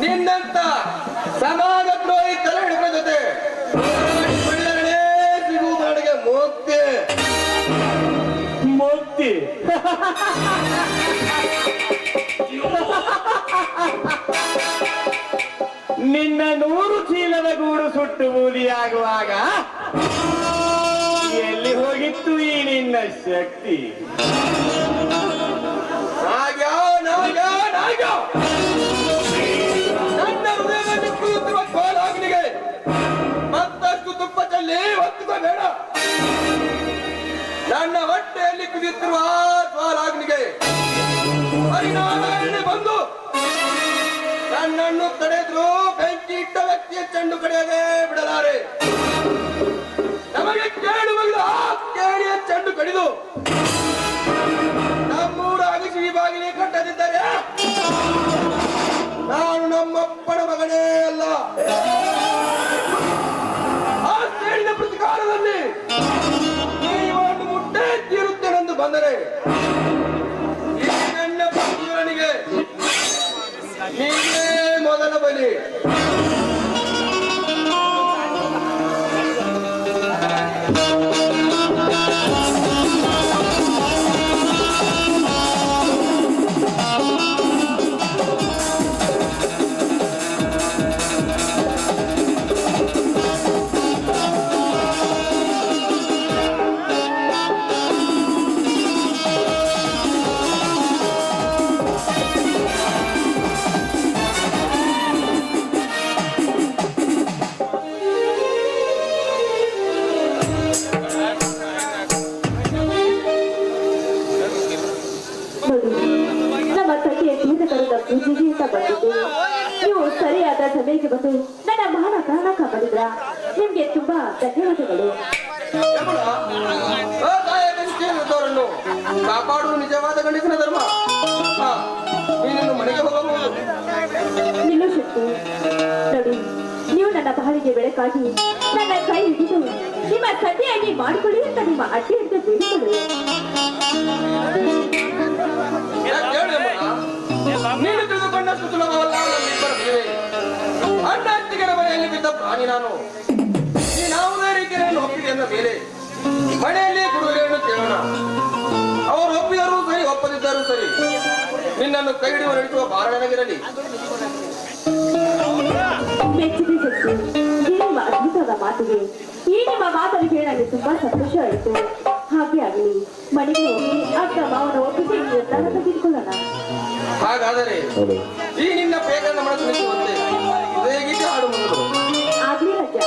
ನಿನ್ನಂತ ಸಮಾಜ ದ್ರೋಹಿ ತಲೆ ಹಿಡಿದ ಜೊತೆ ಒಳ್ಳೆರಡೇ ಸಿಗುವುದು ನನಗೆ ಮುಕ್ತಿ. ಮುಕ್ತಿ ನಿನ್ನ 100 ಚೀಲದ ಗೂಡು ಸುಟ್ಟು ಬೂದಿಯಾಗುವಾಗ ಎಲ್ಲಿ ಹೋಗಿತ್ತು ಈ ನಿನ್ನ ಶಕ್ತಿ? ನನ್ನ ಹೃದಯದ ನಿಕ್ಕುತ್ತಿರುವ ಕೋಲಾಗ್ನಿಗೆ ಮತ್ತಷ್ಟು ತುಪ್ಪ ಚೆಲ್ಲಿ ಒತ್ತುಕೋಬೇಡ. ನನ್ನ ಹೊಟ್ಟೆಯಲ್ಲಿ ಕುದಿಯುತ್ತಿರುವ ಜ್ವಾಲಾಗ್ನಿಗೆ ಪರಿಣಾಮಗಳನ್ನೇ ಬಂದು ನನ್ನನ್ನು ತಡೆದ್ರು ಬೆಂಕಿ ಇಟ್ಟ ವ್ಯಕ್ತಿಯ ಚೆಂಡು ಕಡೆಯದೇ ಬಿಡಲಾರೆ. ನಮಗೆ ಕೇಳು ಮಗಿದ ಆ ಕೇಳಿಯ ಚೆಂಡು ಕಡಿದು ನಮ್ಮೂರ ಅಗಸಿ ಬಾಗಿಲಿ ಕಟ್ಟದಿದ್ದರೆ ನಾನು ನಮ್ಮಪ್ಪನ ಮಗನೇ ಅಲ್ಲ. ಆ ಕೇಳಿದ ಪ್ರತಿಕಾರದಲ್ಲಿ ನೀವನ್ನು ಮುಟ್ಟೆ ತೀರುತ್ತೇನೆಂದು ಬಂದರೆ ಈ ನನ್ನ ಬಂಧುಗಳಿಗೆ ನೀನೇ ಮೊದಲ ಬಲಿ. ನಮ್ಮ ತಂದೆಯ ತೀರ್ಥಕರದ ಪೂಜೆಗೆ ಅಂತ ಬಂದಿದ್ದು ನೀವು ಸರಿಯಾದ ಸಮಯಕ್ಕೆ ಬಂದು ನನ್ನ ಮಾನ ಪ್ರಾಣ ಕಾಪಾಡಿದ್ರ ನಿಮ್ಗೆ ತುಂಬಾ ಧನ್ಯವಾದಗಳು. ಅಸಹಾಯಕರನ್ನು ಕಾಪಾಡುವುದು ನಿಜವಾದ ಗಂಡಸಿನ ಧರ್ಮ. ನೀನನ್ನು ಮನೆಗೆ ಹೋಗಬಹುದು. ನಿಲ್ಲು ಶಕ್ತಿ. ನೋಡಿ, ನೀವು ನನ್ನ ಬಾಳಿಗೆ ಬೆಳಕಾಗಿ ನನ್ನ ಕೈ ಹಿಡಿದು ನಿಮ್ಮ ತಂದೆಯಾಗಿ ಮಾಡಿಕೊಳ್ಳಿ ಅಂತ ನಿಮ್ಮ ಅಡ್ಡಿ ಹಿಡಿದು ಬೇಡಿಕೊಳ್ಳಿ. ನೀನು ತಿಳಿದುಕೊಂಡಷ್ಟು ಸುಲಭವಲ್ಲ ನಮ್ಮಿಬ್ಬರ ಮದುವೆ. ಅಣ್ಣ ಅತ್ತಿಗೆರ ಮನೆಯಲ್ಲಿ ಬಿದ್ದ ಪ್ರಾಣಿ ನಾನು. ನೀನಾವುದೇ ರೀತಿಯಲ್ಲಿ ಒಪ್ಪಿಗೆಯನ್ನು ಮೇಲೆ ಮನೆಯಲ್ಲಿ ಗುರುಗಳನ್ನು ಕೇಳೋಣ. ಅವರು ಒಪ್ಪಿದರೂ ಸರಿ, ಒಪ್ಪದಿದ್ದರೂ ಸರಿ, ನಿನ್ನನ್ನು ಕೈ ಹಿಡಿಯುವ ನಡೆಸುವ ಭಾರ ನನಗಿರಲಿ. ಮೆಚ್ಚಿದೆ ಶಕ್ತಿ. ಈ ನಿಮ್ಮ ಅದ್ಭುತವಾದ ಮಾತಿಗೆ, ಈ ನಿಮ್ಮ ಮಾತನ್ನು ಕೇಳಿ ನನಗೆ ತುಂಬಾ ಸಂತೋಷ ಆಯಿತು. ಹಾಗೆ ಆಗಲಿ, ಮನೆಗೆ ಹೋಗಿ ಅಕ್ಕ ಮಾವನ ಒಪ್ಪಿಗೆ ನಿರ್ಧಾರ ತೆಗೆದುಕೊಳ್ಳೋಣ. ಹಾಗಾದರೆ ಈ ನಿನ್ನ ಬೇಗದ ಮನಸ್ಸು ನಿಲ್ಲುವಂತೆ ಹೇಗೆ ಹಾಡು ಮೊದಲು ಆಗ್ಲಿ ರಜ.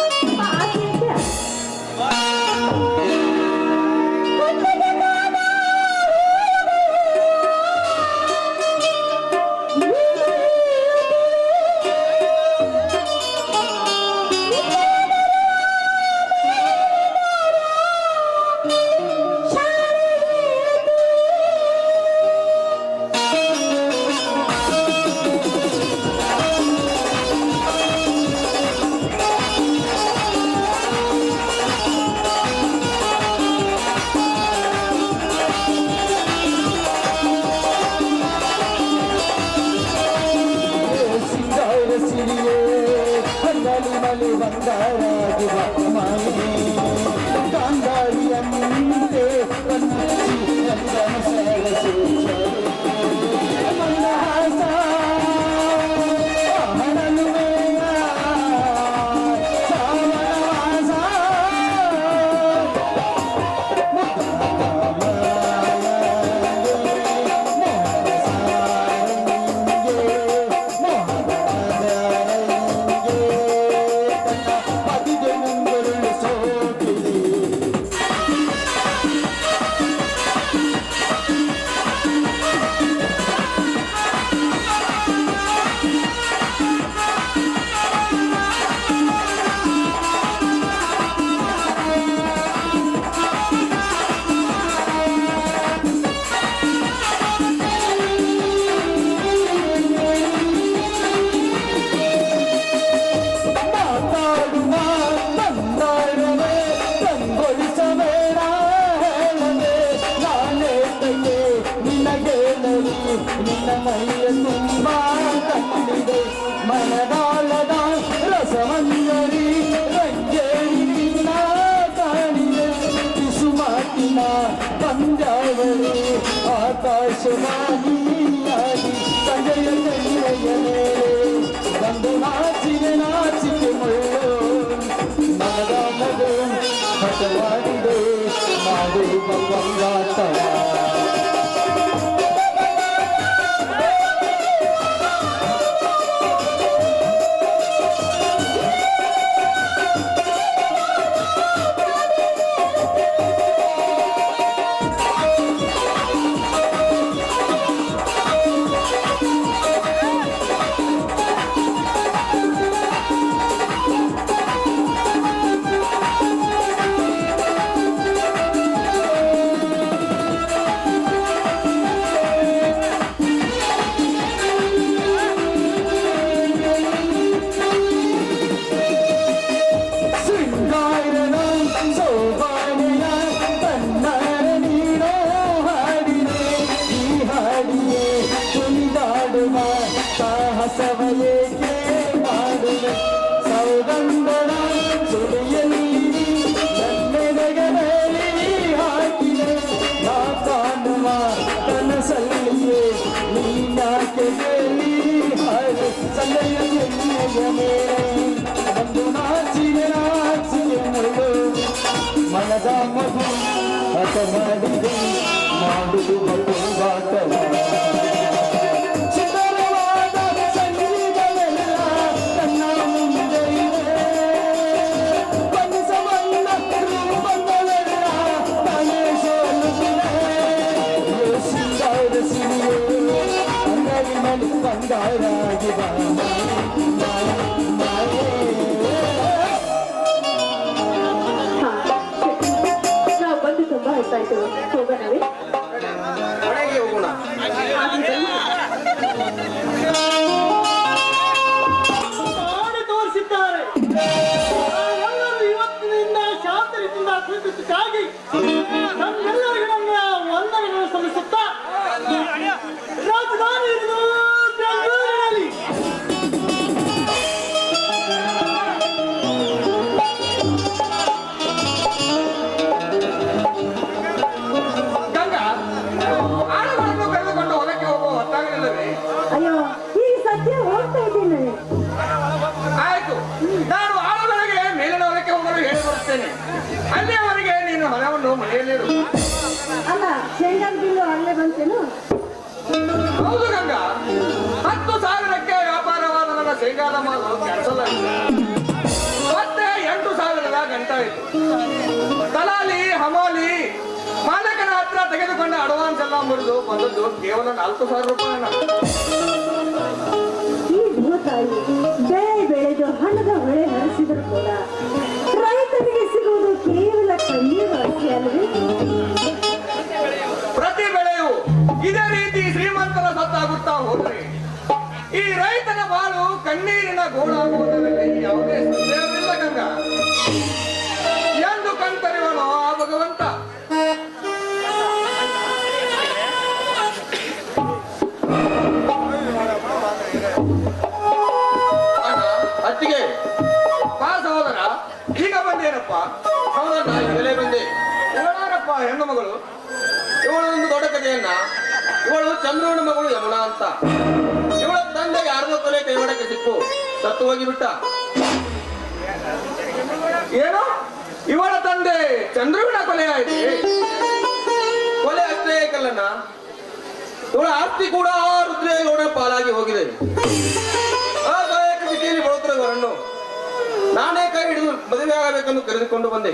ನಿನ್ನ ಮೈಯ ತುಂಬ ಕಂಡಿದೆ ಮನದಾಳದ ರಸಮಂಜರಿ ರಂಗೇರಿ ನಿನ್ನ ಕಾಣಿದೆ ಪಿಸುಮಾತಿನ ಪಂಜಾವಳಿ ಆಕಾಶವಾಣಿಯಾಗಿ ಸಂಜೆಯ ಕಣ್ಣೆಯ ಮೇಲೆ ಬಂದು ನಾಚಿಕೆ ಮುಳ್ಳು ಮನದ ಮದು ಹಠವಾಡಿದೆ ಮಾಡುವ ಬಂಗಾಟವ ಸಾಹಸವಯೇಕೆ ಮಾಡುವೆ ಸೌಗಂಧನ ಸುಳಿಯಲ್ಲಿ ನನ್ನೆದೆಗೆ ಮೇಲೆ ಹಾಕಿದೆ ನಾ ಕಾಣುವ ಕನಸಲ್ಲಿಯೇ ನೀನಾಕೆ ಹೇಳಿ ಹಾಡು ಸಲಹೆಯ ಎಣ್ಣೆಯ ಮೇಲೆ ಒಂದು ನಾಚಿಗೆ ಮುಳ್ಳು ಮನದ ಮಗು ಹಠ ಮಾಡಿದೆ ಮಾಡುವ ತುಂಗಾಟವ ಬಂಗಾರಾಗಿ ನಾವು ಬಂದು ತುಂಬಾ ಹೊತ್ತಾಯ್ತು ಹೋಗೋಣವೇ ಮನೆಗೆ ಹೋಗೋಣ. ಮಾಡಿ ತೋರಿಸಿದ್ದಾರೆ ನಾವೆಲ್ಲರೂ ಇವತ್ತಿನಿಂದ ಶಾಸ್ತ್ರದಿಂದ ಅಭಿವೃದ್ಧಿಗಾಗಿ ನಮ್ಮೆಲ್ಲರಿಗೂ ನನ್ನ ವಂದನೆಗಳನ್ನು ಸಲ್ಲಿಸುತ್ತಾ ರಾಜಧಾನಿ ಇರುವುದು ಬೆಂಗಳೂರಿನಲ್ಲಿ ಗಂಗಾ ಆಳುಗಳನ್ನು ಕರೆದುಕೊಂಡು ಹೊಲಕ್ಕೆ ಹೋಗುವ ಹೊತ್ತಾಗಲಿಲ್ಲವೇ? ಅಯ್ಯೋ ಈಗ ಸದ್ಯ ಹೋಗ್ತಾ ಇದ್ದೀನಿ ಆಯ್ತು, ನಾನು ಆಳುಗಳಿಗೆ ಮೇಲಿನ ಹೊಲಕ್ಕೆ ಹೋಗಲು ಹೇಳಿ ಬರುತ್ತೇನೆ. ಅಲ್ಲಿಯವರೆಗೆ ನೀನು ಹೊಲವನ್ನು ಮನೆಯಲ್ಲಿರು. ಅಲ್ಲ ಶೇಂಗಾದ ಬಿಲ್ಲು ಅಲ್ಲೇ ಬಂತೇನು ಹೌದು ಗಂಗಾ, 10,000ಕ್ಕೆ ವ್ಯಾಪಾರವಾದ ನನ್ನ ಶೇಂಗಾದ ಮಾಲು ಕ್ಯಾನ್ಸಲ್ ಆಯಿತು. ಮತ್ತೆ 8,000 ಗಂಟಾಯಿತು. ದಲಾಲಿ ಹಮಾಲಿ ಮಾಲಕನ ಹತ್ರ ತೆಗೆದುಕೊಂಡ ಅಡ್ವಾನ್ಸ್ ಎಲ್ಲ ಮುರಿದು ಬಂದದ್ದು ಕೇವಲ 4,000 ರೂಪಾಯಿನ. ಈ ಭೂತಾಯಿ ಬೆಳೆ ಬೆಳೆದು ಹಣದ ಹೊಳೆ ಹರಿಸಿದ್ರು ಕೂಡ ರೈತರಿಗೆ ಸಿಗುವುದು ಕೇವಲ ಕಣ್ಣೀರು ಅಷ್ಟೇ ಅಲ್ಲವೇ ಪ್ರತಿ ಬೆಳೆಯು ಇದೇ ರೀತಿ ಶ್ರೀಮಂತರ ಸತ್ತಾಗುತ್ತಾ ಹೋದ್ರೆ ಈ ರೈತನ ಬಾಳು ಕಣ್ಣೀರಿನ ಗೋಳಾಗುವುದರಲ್ಲಿ ಯಾವುದೇ ಸಂದೇಹವಿಲ್ಲ ಗಂಗಾ. ಎಂದು ಕಣ್ತರಿವನೋ ಆ ಭಗವಂತ. ಅತ್ತಿಗೆ ಬಾ ಸಹೋದರ, ಈಗ ಬಂದೇನಪ್ಪ? ಹೌದಣ್ಣ, ಈಗಲೇ ಬಂದೆ. ಇವಳಾರಪ್ಪ ಹೆಣ್ಣು ಮಗಳು? ಇವಳು ಒಂದು ದೊಡ್ಡ ಕಥೆಯನ್ನ. ಇವಳು ಚಂದ್ರನ ಮಗಳು ಯಮುನಾ ಅಂತ. ಇವಳ ತಂದೆ ಯಾರದೋ ಕೊಲೆ ಕೈವಾಡಕ್ಕೆ ಸಿಕ್ಕು ಸತ್ತು ಹೋಗಿಬಿಟ್ಟ. ಏನು? ಇವಳ ತಂದೆ ಚಂದ್ರನ ಕೊಲೆ ಆಯ್ತು? ಕೊಲೆ ಅಷ್ಟೇ ಕಲ್ಲಣ್ಣ, ಇವಳ ಆಸ್ತಿ ಕೂಡ ರುದ್ರೇಗೌಡ ಪಾಲಾಗಿ ಹೋಗಿದೆ. ಆ ಗಾಯಕ ಸ್ಥಿತಿಯಲ್ಲಿ ಬರುತ್ತಿರುವವರನ್ನು ನಾನೇ ಕೈ ಹಿಡಿದು ಮದುವೆ ಆಗಬೇಕೆಂದು ಕರೆದುಕೊಂಡು ಬಂದೆ.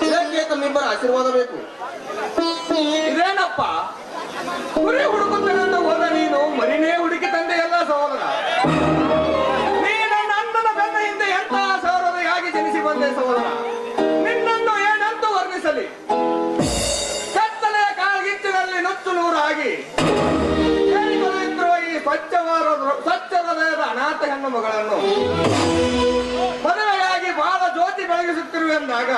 ಇದಕ್ಕೆ ತಮ್ಮಿಬ್ಬರ ಆಶೀರ್ವಾದ ಬೇಕು. ಇದೇನಪ್ಪ, ಕುರಿ ಹುಡುಕುತ್ತೇನೆಂದ ಹೋದ ನೀನು ಮರಿನೇ ಹುಡುಕಿ ತಂದೆ ಎಲ್ಲ ಸಹೋದರ. ನೀನು ನನ್ನ ಬೆನ್ನ ಹಿಂದೆ ಎಂತಹ ಸಹೋದರಿಯಾಗಿ ಜನಿಸಿ ಬಂದೆ ಸಹೋದರ. ನಿನ್ನನ್ನು ಏನಂತೂ ವರ್ಣಿಸಲಿ. ಕತ್ತಲೆಯ ಕಾಲ್ಗಿಚ್ಚಿನಲ್ಲಿ ನುಚ್ಚು ನೂರಾಗಿ ಹೇಳಿಕೊಳ್ಳುತ್ತಿರುವ ಈ ಸ್ವಚ್ಛ ಹೃದಯದ ಅನಾಥ ಹೆಣ್ಣು ಮಗಳನ್ನು ಮದುವೆಯಾಗಿ ಬಹಳ ಜ್ಯೋತಿ ಬೆಳಗಿಸುತ್ತಿರುವೆಂದಾಗ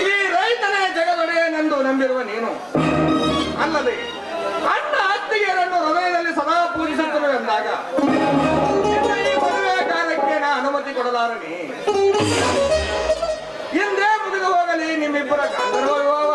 ಈ ರೈತನೇ ಜಗದೊಡೆಯನೆಂದು ನಂಬಿರುವ ನೀನು ಅಲ್ಲದೆ ಅಣ್ಣ ಅತ್ತಿಗೆಯರನ್ನು ಹೃದಯದಲ್ಲಿ ಸದಾ ಪೂಜಿಸುತ್ತವೆ ಎಂದಾಗ ನಿನ್ನ ಈ ಮದುವೆಯ ಕಾರ್ಯಕ್ಕೆ ನಾ ಅನುಮತಿ ಕೊಡಲಾರನಿ. ಹಿಂದೆ ಮುಗಿದು ಹೋಗಲಿ ನಿಮ್ಮಿಬ್ಬರ ಗಂಧರ್ವ ವಿವಾಹ.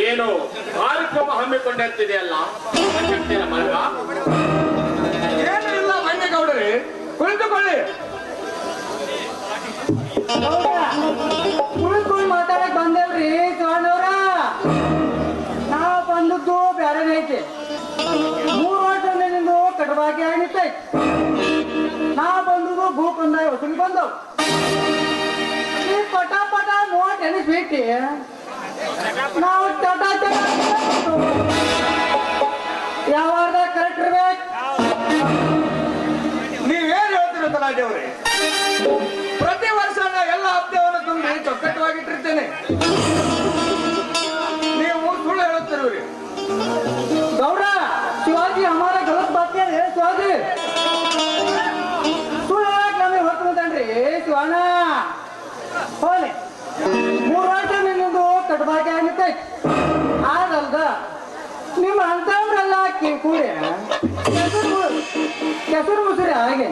ಏನು ಕಾರ್ಯಕ್ರಮ ಹಮ್ಮಿಕೊಂಡಂತಿದೆಯಲ್ಲ ಶಕ್ತಿಯ ಮಾರ್ಗ? ಏನು ಇಲ್ಲ ಮಣ್ಣೇಗೌಡರೇ, ಕುಳಿತುಕೊಳ್ಳಿ. ಕುಳಿತುಕೊಂಡು ಮಾತಾಡಕ್ ಬಂದೇವ್ರಿ ಶಿವಣ್ಣವ್ರ. ನಾವು ಬಂದದ್ದು ಬ್ಯಾರೆ ಐತಿ. 3 ವರ್ಷದಿಂದ ನಿಂದು ಕಟಬಾಕಿ ಆಗಿತ್ತೈತಿ. ನಾ ಬಂದದ್ದು ಭೂಕಂದಾಯ ವಸೂಲಿ ಬಂದವು. ಈ ಪಟ ಪಟ ನೋಟ್ ಎನಿಸ್ಬಿಟ್ಟಿ ನಾವು ಚಟ ಚಟ ಯಾವಾಗ ಕರೆಕ್ಟ್ ಇರ್ಬೇಕು. ನೀವೇನ್ ಹೇಳ್ತೀರ ತಲಾಟೆಯವರೇ? ಪ್ರತಿ ವರ್ಷ ನಾ ಎಲ್ಲ ಹಬ್ಬವನ್ನು ತುಂಬಿ ಚೊಕ್ಕಟ್ಟವಾಗಿಟ್ಟಿರ್ತೇನೆ. ನೀವು ಸುಳ್ಳು ಹೇಳುತ್ತಿರುವಿರಿ. गौड़ शिवाजी हमारा गलत बात क्या है शिवाजी ನಮಗೆ ಹೊತ್ತಂದ್ರಿ ಶಿವಣ್ಣ ಹೋಲೆ 3 ವರ್ಷ ನಿನ್ನದು ಕಟಬಾಕಿ ಆಗಿತ್ತೈ. ಆಗಲ್ದ ನಿಮ್ಮ ಅಂತವ್ರೆಲ್ಲ ಕೂಡಿ ಕೆಸರು ಮುಸುರಿ ಹಾಗೆ